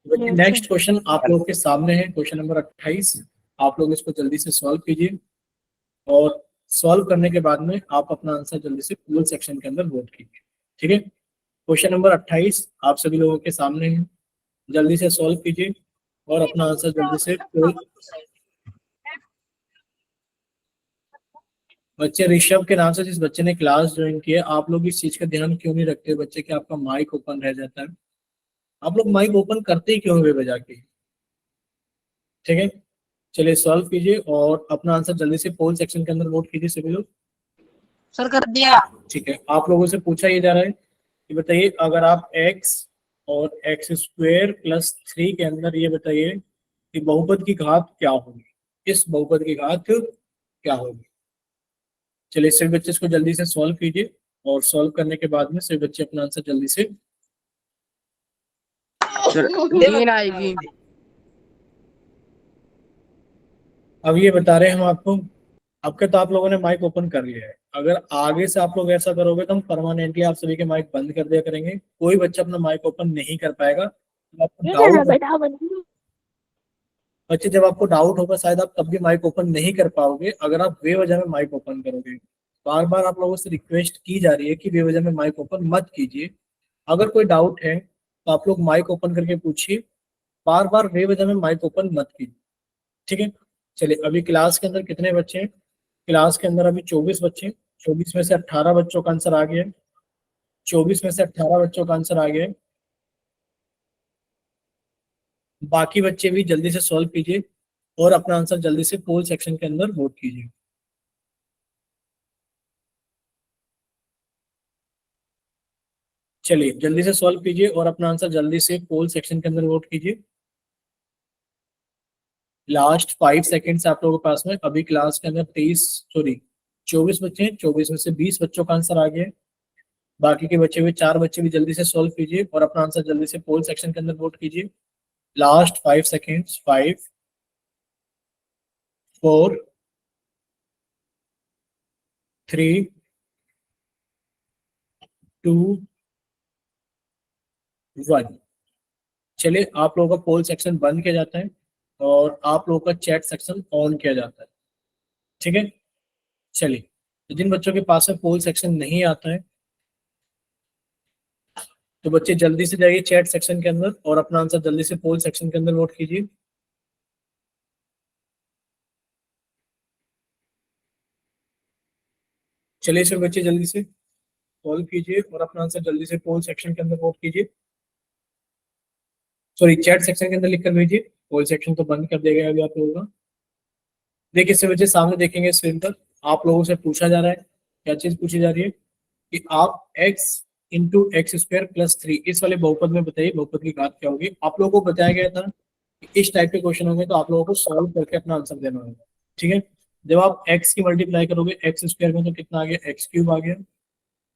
Yes, नेक्स्ट क्वेश्चन आप लोगों के सामने है, क्वेश्चन नंबर 28। आप लोग इसको जल्दी से सॉल्व कीजिए, और सॉल्व करने के बाद में आप अपना आंसर जल्दी से कमेंट सेक्शन के अंदर वोट कीजिए। ठीक है। क्वेश्चन नंबर 28 आप सभी लोगों के सामने है, जल्दी से सॉल्व कीजिए और अपना आंसर जल्दी से बच्चे ऋषभ के नाम से जिस बच्चे ने क्लास ज्वाइन की है, आप लोग इस चीज का ध्यान क्यों नहीं रखते बच्चे कि आपका माइक ओपन रह जाता है? आप लोग माइक ओपन करते ही क्यों हुए बजा के? ठीक है। चलिए सॉल्व कीजिए और अपना आंसर जल्दी से पोल सेक्शन के अंदर वोट कीजिए सभी लोग। सर कर दिया। ठीक है। आप लोगों से पूछा ये जा रहा है कि बताइए अगर आप x और x² प्लस 3 के अंदर ये बताइए कि बहुपद की घात क्या होगी, इस बहुपद की घात क्या होगी? चलिए सभी बच्चे इसको जल्दी से सॉल्व कीजिए, और सॉल्व करने के बाद में सभी बच्चे अपना आंसर जल्दी से। सर 3 आएगी। अब ये बता रहे हैं हम आपको, आपके तो आप लोगों ने माइक ओपन कर लिया है। अगर आगे से आप लोग ऐसा करोगे तो हम परमानेंटली आप सभी के माइक बंद कर दिया करेंगे, कोई बच्चा अपना माइक ओपन नहीं कर पाएगा। तो आपको डाउट बच्चे, जब आपको डाउट होगा शायद आप तब भी माइक ओपन नहीं कर पाओगे अगर आप बेवजह में माइक ओपन करोगे। बार बार आप लोगों से रिक्वेस्ट की जा रही है कि बेवजह में माइक ओपन मत कीजिए। अगर कोई डाउट है तो आप लोग माइक ओपन करके पूछिए, बार बार बेवजह में माइक ओपन मत कीजिए। ठीक है। चलिए अभी क्लास के अंदर कितने बच्चे हैं? क्लास के अंदर अभी 24 बच्चे हैं। 24 में से 18 बच्चों का आंसर आ गया है। 24 में से 18 बच्चों का आंसर आ गया है। बाकी बच्चे भी जल्दी से सॉल्व कीजिए और अपना आंसर जल्दी से पोल सेक्शन के अंदर वोट कीजिए। चलिए जल्दी से सॉल्व कीजिए और अपना आंसर जल्दी से पोल सेक्शन के अंदर वोट कीजिए। लास्ट 5 सेकेंड्स आप लोगों के पास में। अभी क्लास के अंदर 24 बच्चे हैं। 24 में से 20 बच्चों का आंसर आ गया है। बाकी के बचे हुए 4 बच्चे भी जल्दी से सॉल्व कीजिए और अपना आंसर जल्दी से पोल सेक्शन के अंदर वोट कीजिए। Last 5 seconds. 5 4 3 2 1। चलिए आप लोगों का पोल सेक्शन बंद किया जाता है और आप लोगों का चैट सेक्शन ऑन किया जाता है। ठीक है। चलिए, तो जिन बच्चों के पास में पोल सेक्शन नहीं आता है तो बच्चे जल्दी से जाइए चैट सेक्शन के अंदर और अपना आंसर जल्दी से पोल सेक्शन के अंदर वोट कीजिए। चलिए सर बच्चे जल्दी से सॉल्व कीजिए और अपना आंसर जल्दी से पोल सेक्शन के अंदर वोट कीजिए। सॉरी, चैट सेक्शन के अंदर लिखकर भेजिए। पोल सेक्शन तो बंद कर दिया गया अभी आप लोगों का। देखिए इससे बच्चे सामने देखेंगे स्क्रीन पर, आप लोगों से पूछा जा रहा है, क्या चीज पूछी जा रही है कि आप x इंटू x² प्लस 3 इस वाले बहुपद में बताइए बहुपद की घात क्या होगी। आप लोगों को बताया गया था कि इस टाइप के क्वेश्चन होंगे तो आप लोगों को सॉल्व करके अपना आंसर देना होगा। ठीक है। जब आप x की मल्टीप्लाई करोगे x² में तो कितना आ गया? x³ आ गया,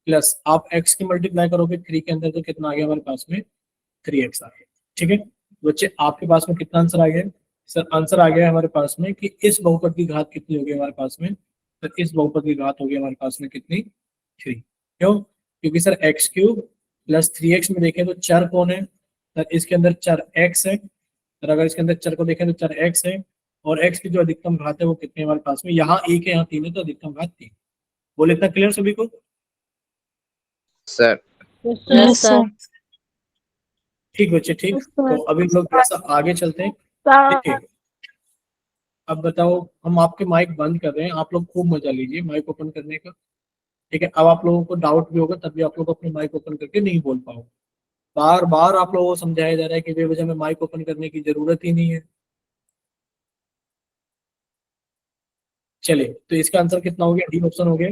प्लस आप x की मल्टीप्लाई करोगे 3 के अंदर तो कितना आ गया हमारे पास में? 3x आ गया। ठीक है। बच्चे आपके पास में कितना आंसर आ गया? सर आंसर आ गया है हमारे पास में कि इस बहुपद की घात कितनी होगी हमारे पास में? तो इस बहुपद की घात होगी हमारे पास में कितनी? 3। क्यों? क्योंकि सर x³ प्लस 3x में देखें तो चर कौन है? सर इसके अंदर चर x है। सर अगर इसके अंदर चर को देखें तो चर x है, और x की जो अधिकतम घात है वो कितनी है हमारे पास में? यहाँ 1 है, यहाँ 3 है, तो अधिकतम घात 3। बोले इतना क्लियर सभी को? Sir Yes, sir. ठीक बच्चे, ठीक। Yes, sir. तो अभी हम लोग थोड़ा सा आगे चलते हैं। Sir. देखिए अब बताओ, हम आपके माइक बंद कर रहे हैं, आप लोग खूब मजा लीजिए माइक ओपन करने का। ठीक है। अब आप लोगों को डाउट भी होगा तब भी आप लोग अपने माइक ओपन करके नहीं बोल पाओ। बार बार आप लोगों को समझाया जा रहा है कि बेवजह में माइक ओपन करने की जरूरत ही नहीं है। चलिए, तो इसका आंसर कितना हो गया? डी ऑप्शन हो गया।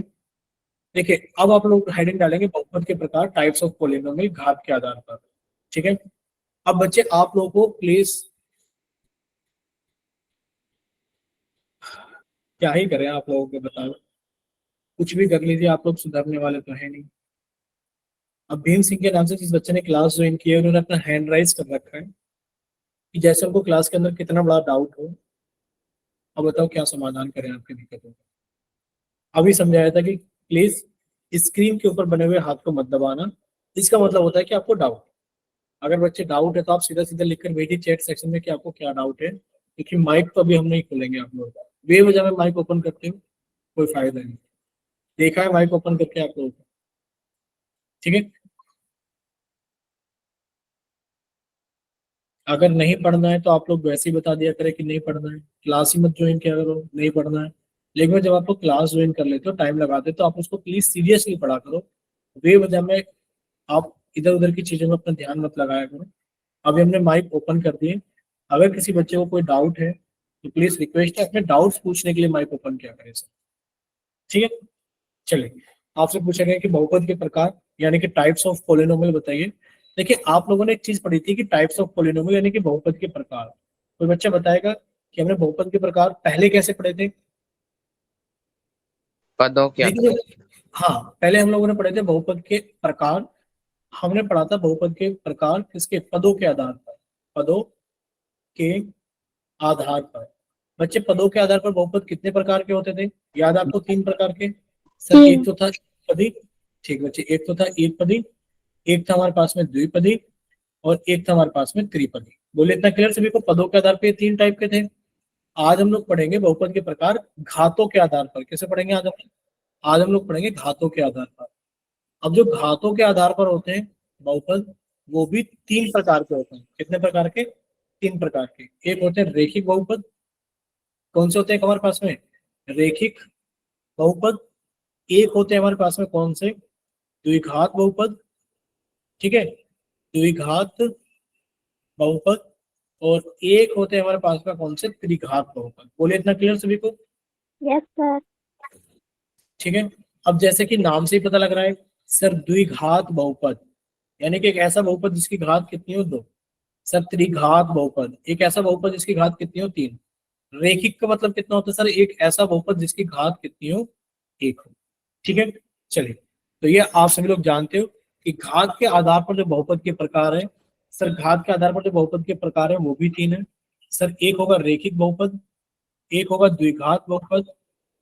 देखिए, अब आप लोग हेडिंग डालेंगे बहुपद के प्रकार, टाइप्स ऑफ पॉलिनोमियल, घात के आधार पर। ठीक है, अब बच्चे आप लोगों को प्लीज, क्या ही करें आप लोगों को बताओ, कुछ भी कर लीजिए, आप लोग सुधरने वाले तो है नहीं। अब भीम सिंह के नाम से जिस बच्चे ने क्लास ज्वाइन की है, उन्होंने अपना हैंड राइज कर रखा है कि जैसे उनको क्लास के अंदर कितना बड़ा डाउट हो। अब बताओ क्या समाधान करें आपकी दिक्कतों का। अभी समझाया था कि प्लीज स्क्रीन के ऊपर बने हुए हाथ को मत दबाना, इसका मतलब होता है कि आपको डाउट। अगर बच्चे डाउट है तो आप सीधा सीधा लिखकर भेजिए चैट सेक्शन में कि आपको क्या डाउट है, क्योंकि माइक तो अभी हम नहीं खोलेंगे आप लोगों का। बेवजह में माइक ओपन करते हो कोई फायदा नहीं। देखा है माइक ओपन करके आप लोगों को? ठीक है, अगर नहीं पढ़ना है तो आप लोग वैसे ही बता दिया करें कि नहीं पढ़ना है, क्लास ही मत ज्वाइन किया करो, नहीं पढ़ना है। लेकिन जब आप लोग क्लास ज्वाइन कर लेते हो, टाइम लगाते हो, तो आप उसको प्लीज सीरियसली पढ़ा करो। बेवजह में आप इधर उधर की चीजों में अपना ध्यान मत लगाया करो। अभी हमने माइक ओपन कर दिए, अगर किसी बच्चे को कोई डाउट है तो प्लीज रिक्वेस्ट है अपने डाउट्स पूछने के लिए माइक ओपन किया करें सर। ठीक है, चलिए, आपसे पूछा गया कि बहुपद के प्रकार यानी कि टाइप्स ऑफ पॉलिनोमियल बताइए। देखिए, आप लोगों ने एक चीज पढ़ी थी कि टाइप्स ऑफ पॉलिनोमियल यानी कि बहुपद के प्रकार। कोई बच्चा बताएगा कि हमने बहुपद के प्रकार पहले कैसे पढ़े थे? पदों के देखिए, हाँ, पहले हम लोगों ने पढ़े थे बहुपद के प्रकार। हमने पढ़ा था बहुपद के प्रकार किसके? पदों के आधार पर। पदों के आधार पर। बच्चे, पदों के आधार पर बहुपद कितने प्रकार के होते थे? याद है आपको? 3 प्रकार के। सर, एक तो था पदी। ठीक बच्चे, एक तो था एक पदी, एक था हमारे पास में द्विपदी, और एक था हमारे पास में त्रिपदी। बोले इतना क्लियर सभी को? पदों के आधार पर 3 टाइप के थे। आज हम लोग पढ़ेंगे बहुपद के प्रकार घातों के आधार पर। कैसे पढ़ेंगे आज हम लोग पढ़ेंगे घातों के आधार पर। अब जो घातों के आधार पर होते हैं बहुपद, वो भी 3 प्रकार के होते हैं। कितने प्रकार के? 3 प्रकार के। एक होते हैं रेखिक बहुपद। कौन से होते हैं हमारे पास में? रेखिक बहुपद। एक होते हैं हमारे पास में कौन से? द्विघात बहुपद। ठीक है, द्विघात बहुपद। और एक होते हैं हमारे पास में कौन से? त्रिघात बहुपद। बोलिए इतना क्लियर सभी को? Yes sir. ठीक है, अब जैसे कि नाम से ही पता लग रहा है सर, द्विघात बहुपद यानी कि एक ऐसा बहुपद जिसकी घात कितनी हो? 2। सर, त्रिघात बहुपद एक ऐसा बहुपद जिसकी घात कितनी हो? 3। रेखिक का मतलब कितना होता है सर? एक ऐसा बहुपद जिसकी घात कितनी हो? 1 हो। ठीक है, चलिए, तो ये आप सभी लोग जानते हो कि घात के आधार पर जो बहुपद के प्रकार है, सर घात के आधार पर जो बहुपद के प्रकार है वो भी 3 है। सर, एक होगा रेखिक बहुपद, एक होगा द्विघात बहुपद,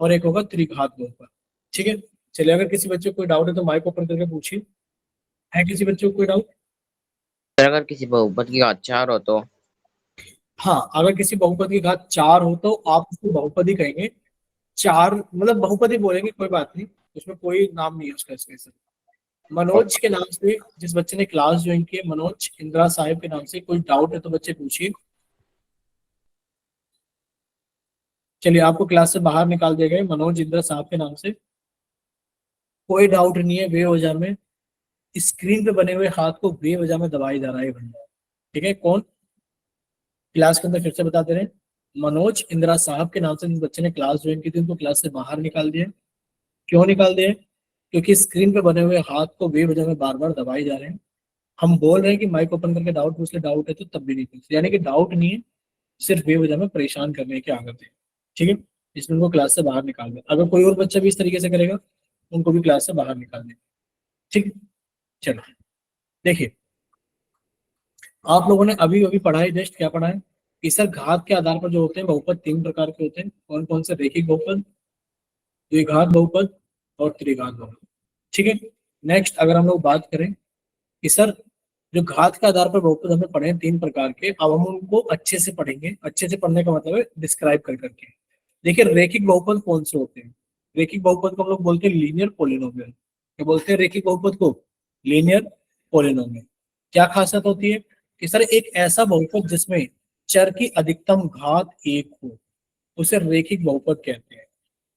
और एक होगा त्रिघात बहुपद। ठीक है, चलिए, अगर किसी बच्चे को कोई डाउट है तो माइक ओपन करके पूछिए। है किसी बच्चे को कोई डाउट? अगर किसी बहुपद की घात 4 हो तो? हाँ, अगर किसी बहुपद की घात 4 हो तो आप उसको बहुपद ही कहेंगे। 4 मतलब बहुपद ही बोलेंगे, कोई बात नहीं, उसमें कोई नाम नहीं है उसका इसमें। मनोज के नाम से जिस बच्चे ने क्लास ज्वाइन की है, मनोज इंदिरा साहिब के नाम से, कोई डाउट है तो बच्चे पूछिए। चलिए, आपको क्लास से बाहर निकाल दिया गया मनोज इंदिरा साहब के नाम से। कोई डाउट नहीं है, बेवजह में स्क्रीन पे बने हुए हाथ को बेवजह में दबाया जा रहा है भैया। ठीक है, कौन? क्लास के अंदर फिर से बता दे रहे हैं, मनोज इंदिरा साहब के नाम से जिस बच्चे ने क्लास ज्वाइन की थी उनको क्लास से बाहर निकाल दिया। क्यों निकाल दिए? क्योंकि स्क्रीन पे बने हुए हाथ को बेवजह में बार बार दबाए जा रहे हैं। हम बोल रहे हैं कि माइक ओपन करके डाउट पूछ ले, डाउट है तो तब भी नहीं पूछ, यानी कि डाउट नहीं है, सिर्फ बेवजह में परेशान करने के आदत है। ठीक है, इसलिए उनको क्लास से बाहर निकाल दें। अगर कोई और बच्चा भी इस तरीके से करेगा उनको भी क्लास से बाहर निकाल दें। ठीक, चलो, देखिए, आप लोगों ने अभी अभी पढ़ा है, जस्ट क्या पढ़ा है कि सर घात के आधार पर जो होते हैं बहुपद 3 प्रकार के होते हैं। कौन कौन से? रेखिक बहुपद, द्विघात बहुपद, और त्रिघात बहुपद। ठीक है, नेक्स्ट अगर हम लोग बात करें कि सर जो घात के आधार पर बहुपद हमने पढ़े हैं 3 प्रकार के, अब हम उनको अच्छे से पढ़ेंगे। अच्छे से पढ़ने का मतलब है डिस्क्राइब कर करके। देखिए, रेखिक बहुपद कौन से होते हैं? रेखिक बहुपद को हम लोग बोलते हैं लीनियर पॉलिनोमियल। क्या बोलते हैं रेखिक बहुपद को? Linear polynomial. क्या खासियत होती है कि सर एक ऐसा बहुपद जिसमें चर की अधिकतम घात 1 हो, उसे रेखिक बहुपद कहते हैं।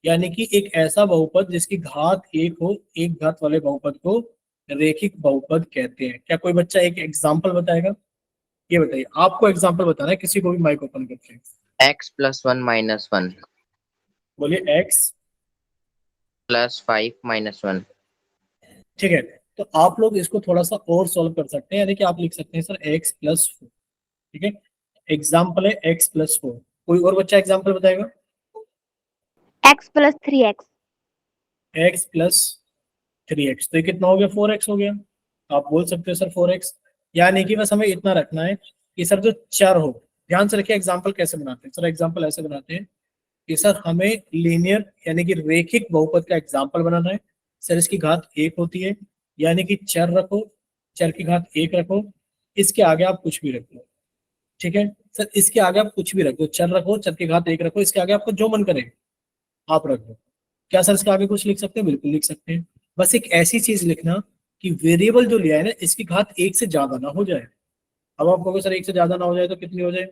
यानी कि एक ऐसा बहुपद जिसकी घात 1 हो, एक घात वाले बहुपद को रेखिक बहुपद कहते हैं। क्या कोई बच्चा एक एग्जाम्पल बताएगा? ये बताइए, आपको एग्जाम्पल बताना है, किसी को भी माइक ओपन करके। x + 1 - 1। बोलिए x +5 - 1। ठीक है। तो आप लोग इसको थोड़ा सा और सॉल्व कर सकते हैं, यानी कि आप लिख सकते हैं सर x + 4। ठीक है, एग्जाम्पल है x + 4। कोई और बच्चा एग्जाम्पल बताएगा? x + 3x। x + 3x, तो ये कितना हो गया? 4x हो गया। तो आप बोल सकते हो सर 4x। यानी कि बस हमें इतना रखना है कि सर जो चर हो, ध्यान से रखिए एग्जाम्पल कैसे बनाते हैं। सर एग्जाम्पल ऐसे बनाते हैं कि सर हमें लीनियर यानी कि रेखिक बहुपद का एग्जाम्पल बनाना है। सर इसकी घात 1 होती है, यानी कि चर रखो, चर की घात 1 रखो, इसके आगे आप कुछ भी रखो। ठीक है सर, इसके आगे आप कुछ भी रखो, चर रखो, चर की घात 1 रखो, इसके आगे आपको जो मन करे आप रख दो। क्या सर इसके आगे कुछ लिख सकते हैं? बिल्कुल लिख सकते हैं। बस एक ऐसी चीज लिखना कि वेरिएबल जो लिया है ना, इसकी घात 1 से ज्यादा ना हो जाए। अब आप कहोगे सर 1 से ज्यादा ना हो जाए तो कितनी हो जाए?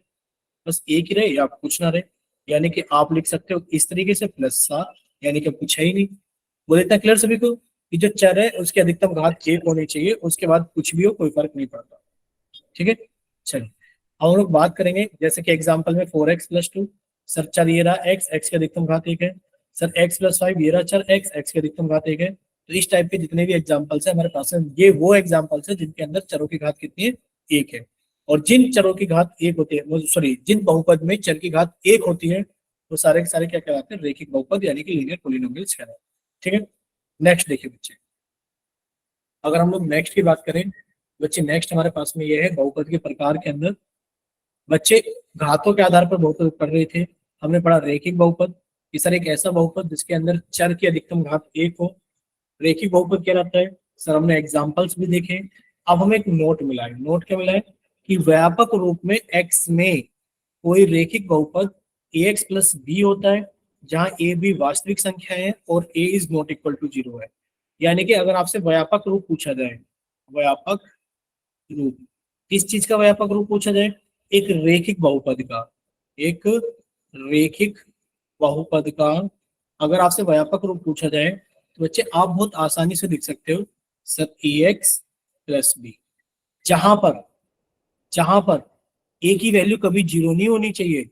बस 1 ही रहे या कुछ ना रहे। यानी कि आप लिख सकते हो इस तरीके से +7, यानी कि कुछ है ही नहीं। बोले इतना क्लियर सभी को कि जो चर है उसकी अधिकतम घात 1 होनी चाहिए, उसके बाद कुछ भी हो कोई फर्क नहीं पड़ता। ठीक है, चलिए अब हम लोग बात करेंगे जैसे कि एग्जांपल में 4x + 2। सर चर ये रहा x, x की अधिकतम घात 1 है। सर x + 5 ये रहा चर x, x की अधिकतम घात 1 है। तो इस टाइप के जितने भी एग्जांपल्स है हमारे पास है, ये वो एग्जांपल्स है जिनके अंदर चरों की घात कितनी है? 1 है। और जिन चरों की घात 1 होती है, सॉरी जिन बहुपद में चर की घात 1 होती है, वो सारे के सारे क्या कहलाते हैं? रेखिक बहुपद यानी कि लीनियर पॉलिनोमियल्स कहलाते हैं। ठीक है, नेक्स्ट देखिए बच्चे, अगर हम लोग नेक्स्ट की बात करें बच्चे, नेक्स्ट हमारे पास में ये है बहुपद के प्रकार के अंदर। बच्चे घातों के आधार पर बहुपद पढ़ रहे थे, हमने पढ़ा रेखिक बहुपद। ये सर एक ऐसा बहुपद जिसके अंदर चर की अधिकतम घात 1 हो, रेखिक बहुपद क्या रहता है? सर हमने एग्जांपल्स भी देखे। अब हमें एक नोट मिला है। नोट क्या मिला है? कि व्यापक रूप में x में कोई रेखिक बहुपद ax + b होता है, जहां a b वास्तविक संख्या है और a is not equal to 0 है। यानी कि अगर आपसे व्यापक रूप पूछा जाए, व्यापक रूप, किस चीज का व्यापक रूप पूछा जाए? एक रेखिक बहुपद का, एक रेखिक बहुपद का अगर आपसे व्यापक रूप पूछा जाए तो बच्चे आप बहुत आसानी से लिख सकते हो सर ax + b, जहां पर a की वैल्यू कभी 0 नहीं होनी चाहिए,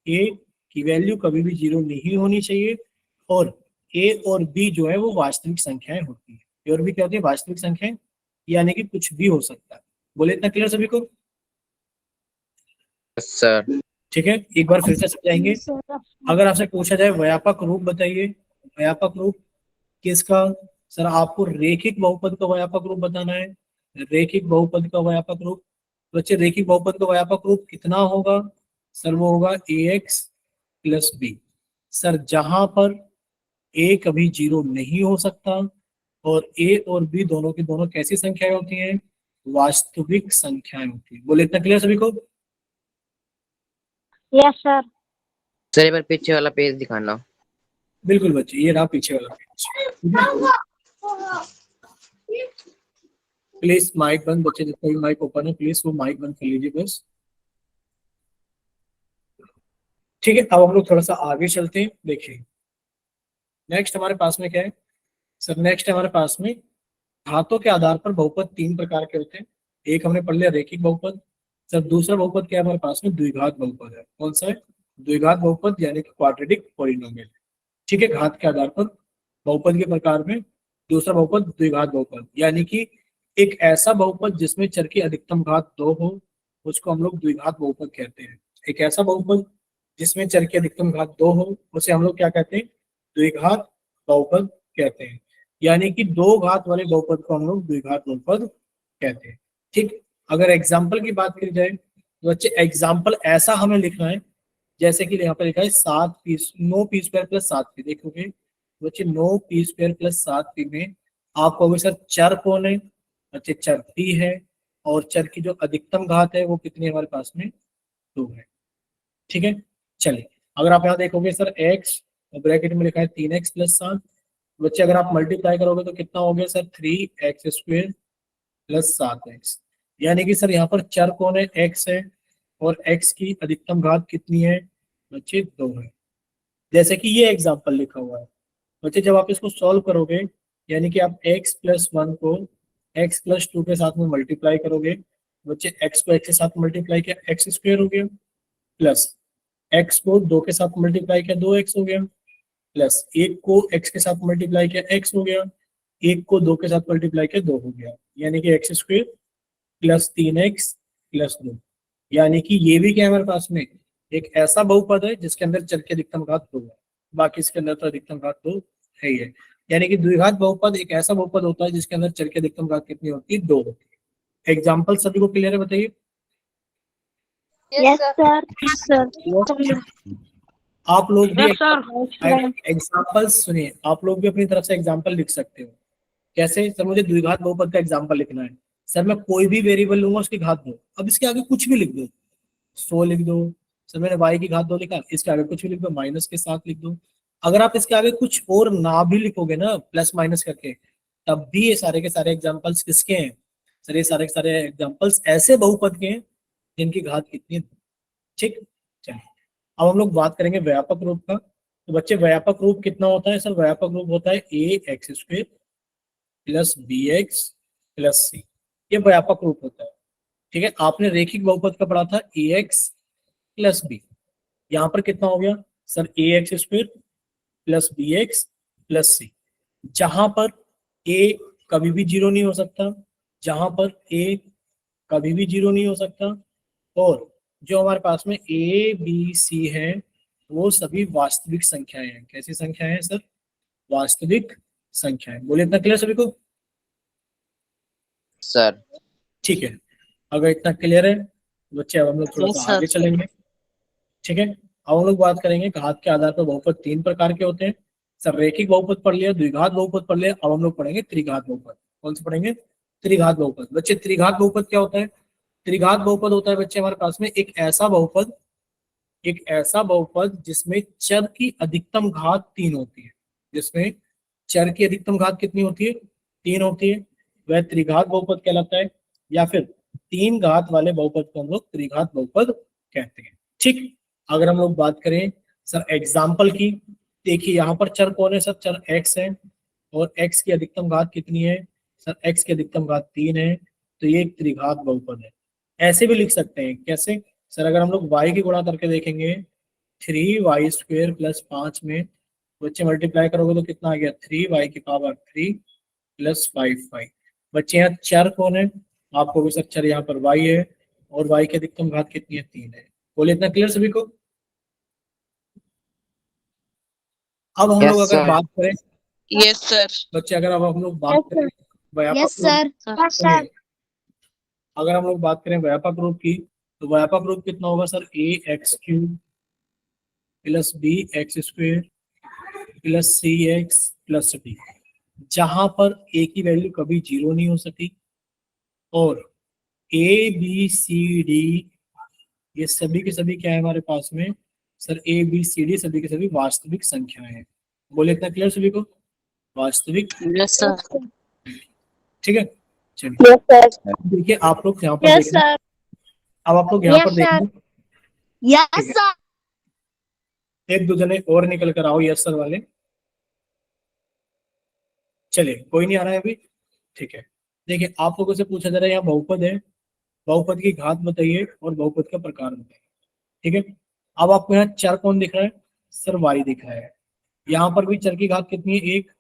a की वैल्यू कभी भी 0 नहीं होनी चाहिए, और a और b जो है वो वास्तविक संख्याएं होती है। a और b क्या होती है? वास्तविक संख्याएं, यानी कि कुछ भी हो सकता है। बोले इतना क्लियर सभी को? सर ठीक है, एक बार फिर से समझाएंगे। अगर आपसे पूछा जाए व्यापक रूप बताइए, व्यापक रूप किसका? सर आपको रेखिक बहुपद का व्यापक रूप बताना है। रेखिक बहुपद का व्यापक रूप, बच्चे रेखिक बहुपद का व्यापक रूप कितना होगा? सर वो होगा ax + b। सर जहां पर a कभी 0 नहीं हो सकता और a और b दोनों की दोनों कैसी संख्याएं होती हैं? वास्तविक संख्याएं होती है। बोले इतना क्लियर सभी को? Yes sir. सर एक बार पीछे वाला पेज दिखाना। बिल्कुल बच्चे, ये रहा पीछे वाला पेज। प्लीज माइक बंद, बच्चे जितना भी माइक ओपन है प्लीज वो माइक बंद कर लीजिए बस। ठीक है, अब हम लोग थोड़ा सा आगे चलते हैं। देखिए नेक्स्ट हमारे पास में क्या है? सर नेक्स्ट हमारे पास में घातों के आधार पर बहुपद 3 प्रकार के होते हैं। एक हमने पढ़ लिया रेखिक बहुपद। सर दूसरा बहुपद क्या है हमारे पास में? द्विघात बहुपद है। कौन सा है? द्विघात बहुपद यानी कि क्वाड्रेटिक पॉलिनोमियल। ठीक है, घात के आधार पर बहुपद के प्रकार में दूसरा बहुपद द्विघात बहुपद, यानी कि एक ऐसा बहुपद जिसमें चर की अधिकतम घात 2 हो, उसको हम लोग द्विघात बहुपद कहते हैं। एक ऐसा बहुपद जिसमें चर की अधिकतम घात 2 हो, उसे हम लोग क्या कहते हैं? द्विघात बहुपद कहते हैं। यानी कि 2 घात वाले बहुपद को हम लोग द्विघात बहुपद कहते हैं। ठीक, अगर एग्जाम्पल की बात करी जाए तो बच्चे एग्जाम्पल ऐसा हमें लिखना है जैसे कि यहाँ पर लिखा है 9p² + 7p। देखोगे बच्चे 9p² + 7p में आप कहोगे सर चर कौन है? बच्चे चर p है, और चर की जो अधिकतम घात है वो कितनी है हमारे पास में? 2 है। ठीक है, चलिए अगर आप यहाँ देखोगे सर x और ब्रैकेट में लिखा है 3x + 7। बच्चे अगर आप मल्टीप्लाई करोगे तो कितना हो गया सर? 3x² + 7x। यानी कि सर यहाँ पर चर कौन है? x है, और x की अधिकतम घात कितनी है? बच्चे 2 है। जैसे कि ये एग्जांपल लिखा हुआ है बच्चे, जब आप इसको सॉल्व करोगे यानी कि आप x + 1 को x + 2 के साथ में मल्टीप्लाई करोगे, बच्चे x को x के साथ मल्टीप्लाई किया x² हो गया, प्लस x को 2 के साथ मल्टीप्लाई किया 2x हो गया, प्लस एक को x के साथ मल्टीप्लाई किया x हो गया, एक को 2 के साथ मल्टीप्लाई किया 2 हो गया, यानी कि x square plus 3x plus 2। यानी कि ये भी क्या है हमारे पास में, एक ऐसा बहुपद है जिसके अंदर चर के अधिकतम घात 2 है, बाकी इसके अंदर तो अधिकतम घात 2 है ही है। यानी कि द्विघात बहुपद एक ऐसा बहुपद होता है जिसके अंदर चर की अधिकतम घात कितनी होती है, 2 होती है। एग्जाम्पल सभी को क्लियर है, बताइए। Yes, sir. आप लोग भी Yes, sir. एग्जाम्पल सुनिए, आप लोग भी अपनी तरफ से एग्जाम्पल लिख सकते हो। कैसे? सर मुझे द्विघात बहुपद का एग्जाम्पल लिखना है। सर मैं कोई भी वेरिएबल लूंगा उसकी घात 2, अब इसके आगे कुछ भी लिख दो, 100 लिख दो। सर मैंने y की घात 2 लिखा, इसके आगे कुछ भी लिख दो, माइनस के साथ लिख दो। अगर आप इसके आगे कुछ और ना भी लिखोगे ना, प्लस माइनस करके, तब भी ये सारे के सारे एग्जाम्पल्स किसके हैं? सर ये सारे के सारे एग्जाम्पल्स ऐसे बहुपद के हैं जिनकी घात कितनी है। ठीक, चलिए अब हम लोग बात करेंगे व्यापक रूप का। तो बच्चे व्यापक रूप कितना होता है? सर व्यापक रूप होता है a x square plus b x plus c, ये व्यापक रूप होता है। ठीक है, आपने रेखिक बहुपद का पढ़ा था ए एक्स प्लस बी, यहाँ पर कितना हो गया sir? A x square plus b x plus c, जहां पर ए कभी भी 0 नहीं हो सकता, जहां पर ए कभी भी 0 नहीं हो सकता, और जो हमारे पास में ए बी सी है वो सभी वास्तविक संख्याएं हैं। कैसी संख्याएं हैं सर? वास्तविक संख्याएं। बोले इतना क्लियर सभी को? सर। ठीक है, अगर इतना क्लियर है बच्चे, अब हम लोग थोड़ा Yes, सा sir. आगे चलेंगे। ठीक है, अब हम लोग बात करेंगे घात के आधार पर बहुपद 3 प्रकार के होते हैं। सर रेखिक बहुपद पढ़ लिया, द्विघात बहुपद पढ़ लिया, अब हम लोग पढ़ेंगे त्रिघात बहुपद। कौन से पढ़ेंगे? त्रिघात बहुपद। बच्चे त्रिघात बहुपद क्या होता है? त्रिघात बहुपद होता है बच्चे हमारे पास में एक ऐसा बहुपद, एक ऐसा बहुपद जिसमें चर की अधिकतम घात 3 होती है। जिसमें चर की अधिकतम घात कितनी होती है? 3 होती है, वह त्रिघात बहुपद कहलाता है, या फिर 3 घात वाले बहुपद को हम लोग त्रिघात बहुपद कहते हैं। ठीक, अगर हम लोग बात करें सर एग्जाम्पल की, देखिए यहाँ पर चर कौन है सर? चर x है, और x की अधिकतम घात कितनी है सर? x की अधिकतम घात 3 है, तो ये एक त्रिघात बहुपद है। ऐसे भी लिख सकते हैं, कैसे सर? अगर हम लोग y की गुणा करके देखेंगे, 3y स्क्वायर प्लस 5 में बच्चे मल्टीप्लाई करोगे तो कितना आ गया? 3y की पावर 3 प्लस 5y। बच्चे यहाँ चर कौन है? आपको भी सर चर यहाँ पर y है, और y की अधिकतम घात कितनी है? 3 है। बोले इतना क्लियर सभी को? अब हम Yes, लोग अगर sir. बात करें Yes, sir. बच्चे, अगर अब हम लोग बात करें व्यापक Yes, रूप, sir. Yes, sir. अगर हम लोग बात करें व्यापक रूप की, तो व्यापक रूप कितना होगा sir? A x cube plus b x square plus c x plus d, जहां पर ए की वैल्यू कभी 0 नहीं हो सकती, और ए बी सी डी ये सभी के सभी क्या है हमारे पास में sir? A B C D सभी के सभी वास्तविक संख्याएं हैं। बोले इतना क्लियर सभी को? वास्तविक। Yes, sir. ठीक है, चलिए Yes, sir. देखिए आप लोग यहाँ पर Yes, देखना, sir. अब आप लोग यहाँ Yes, पर देखना, Yes, sir. एक दो जने और निकल कर आओ यस सर वाले। चलिए, कोई नहीं आ रहा है अभी, ठीक है। देखिए आप लोगों से पूछा जा रहा है यहाँ बहुपद है, बहुपद की घात बताइए और बहुपद का प्रकार बताइए। ठीक है, अब आपको यहाँ चर कौन दिख रहा है सर? वाई दिख रहा है। यहाँ पर भी चर की घात कितनी है? 1।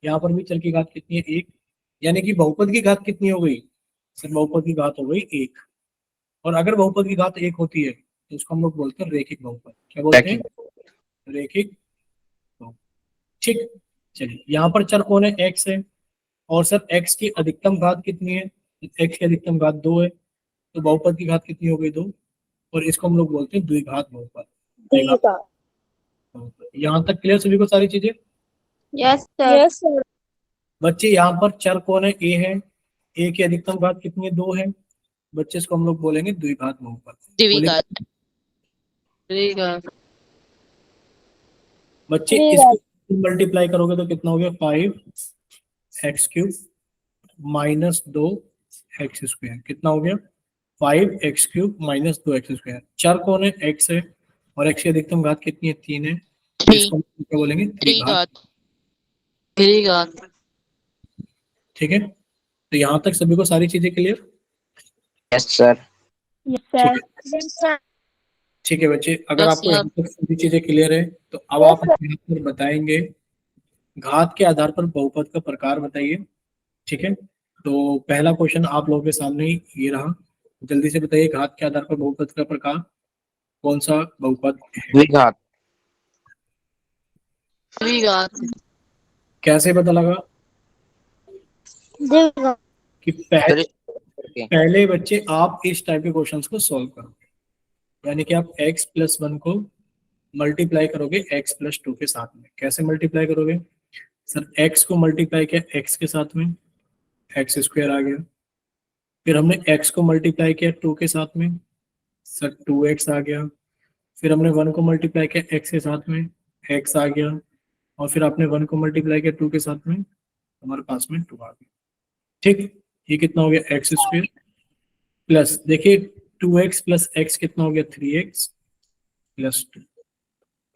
यहाँ पर भी चर की घात कितनी है? 1। यानी कि बहुपद की घात कितनी हो गई सर? बहुपद की घात हो गई 1। और अगर बहुपद की घात 1 होती है तो उसको हम लोग बोलते हैं रेखिक बहुपद। क्या बोलते हैं? रेखिक बहुपद। ठीक, चलिए यहाँ पर चर कौन है? x है, और सर x की अधिकतम घात कितनी है? x की अधिकतम घात 2 है, तो बहुपद की घात कितनी हो गई? 2, और इसको हम लोग बोलते हैं द्विघात बहुपद। द्विघात बहुपद। यहाँ तक क्लियर सभी को सारी चीजें? Yes, sir. Yes, sir. बच्चे यहाँ पर चर कौन है? a है, a की अधिकतम घात कितनी है? 2 है, बच्चे इसको हम लोग बोलेंगे द्विघात बहुपद। द्विघात। द्विघात। बच्चे इसको मल्टीप्लाई करोगे तो कितना हो गया? 5x cube minus 2x square, कितना हो गया? 5x cube minus 2x square. चर कौन है? x है, और x की अधिकतम घात कितनी है? 3 है, इसको हम क्या बोलेंगे? त्रिघात। त्रिघात। ठीक है, तो यहाँ तक सभी को सारी चीजें क्लियर? Yes, sir. Yes, ठीक sir. है, Yes, sir. ठीक है बच्चे, अगर Yes, आपको sir. यहाँ तक सभी चीजें क्लियर है तो अब आप यहाँ पर बताएंगे घात के आधार पर बहुपद का प्रकार बताइए। ठीक है, तो पहला क्वेश्चन आप लोगों के सामने ही ये रहा, जल्दी से बताइए घात के आधार पर बहुपद का प्रकार कौन सा बहुपद है? द्विघात। द्विघात। कैसे पता लगा द्विघात। कि पहले बच्चे आप इस टाइप के क्वेश्चंस को सॉल्व करो, यानी कि आप x प्लस 1 को मल्टीप्लाई करोगे x प्लस 2 के साथ में। कैसे मल्टीप्लाई करोगे सर? x को मल्टीप्लाई किया x के साथ में, एक्स स्क्वायर आ गया। फिर हमने x को मल्टीप्लाई किया 2 के साथ में, सर 2x आ गया। फिर हमने 1 को मल्टीप्लाई किया x के साथ में, x आ गया। और फिर आपने 1 को मल्टीप्लाई किया 2 के साथ में, हमारे पास में 2 आ गया। ठीक, ये कितना हो गया एक्स स्क्वायर प्लस, देखिए 2x प्लस x कितना हो गया 3x प्लस 2।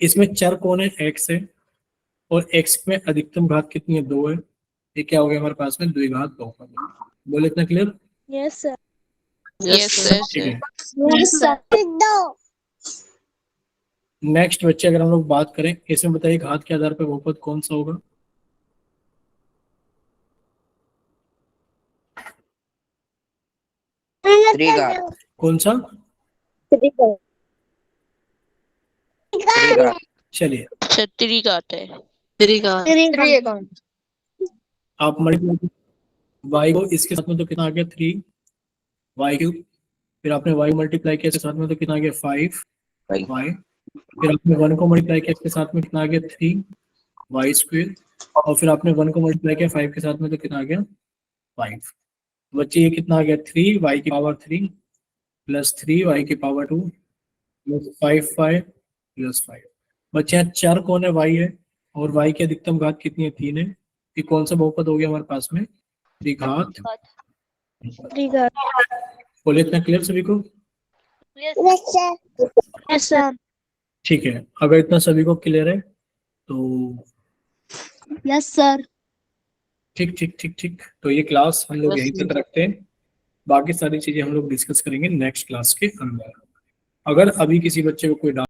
इसमें चर कौन है? x है, और x में अधिकतम घात कितनी है? 2 है। ये क्या हो गया हमारे पास में? द्विघात बहुपद। बोले इतना clear? Yes, sir. Yes, sir. ठीक है, Yes, sir. नेक्स्ट बच्चे अगर हम लोग बात करें, इसमें बताइए घात के आधार पर बहुपद कौन सा होगा? त्रिघात। कौन सा? त्रिघात। चलिए त्रिघात है। त्रिघात। आप मल्टीप्लाई y को इसके साथ में तो कितना आ गया 3 y क्यूब। फिर आपने y मल्टीप्लाई किया इसके साथ में तो कितना आ गया 5 y। फिर आपने 1 को मल्टीप्लाई किया इसके साथ में कितना आ गया 3 y स्क्वायर। और फिर आपने 1 को मल्टीप्लाई किया 5 के साथ में तो कितना आ गया 5। बच्चे ये कितना आ गया 3 y की पावर 3 प्लस 3 y की पावर 2 प्लस 5 5 प्लस 5। बच्चे यहाँ चार कौन है? y है, और y की अधिकतम घात कितनी है? 3 है। ये कौन सा बहुपद हो गया हमारे पास में? द्विघात। द्विघात। बोले इतना क्लियर सभी को? Yes, sir. ठीक है, अगर इतना सभी को क्लियर है तो Yes, sir. ठीक ठीक ठीक ठीक, तो ये क्लास हम लोग Yes, यहीं sir. तक रखते हैं। बाकी सारी चीजें हम लोग डिस्कस करेंगे नेक्स्ट क्लास के अंदर। अगर अभी किसी बच्चे को कोई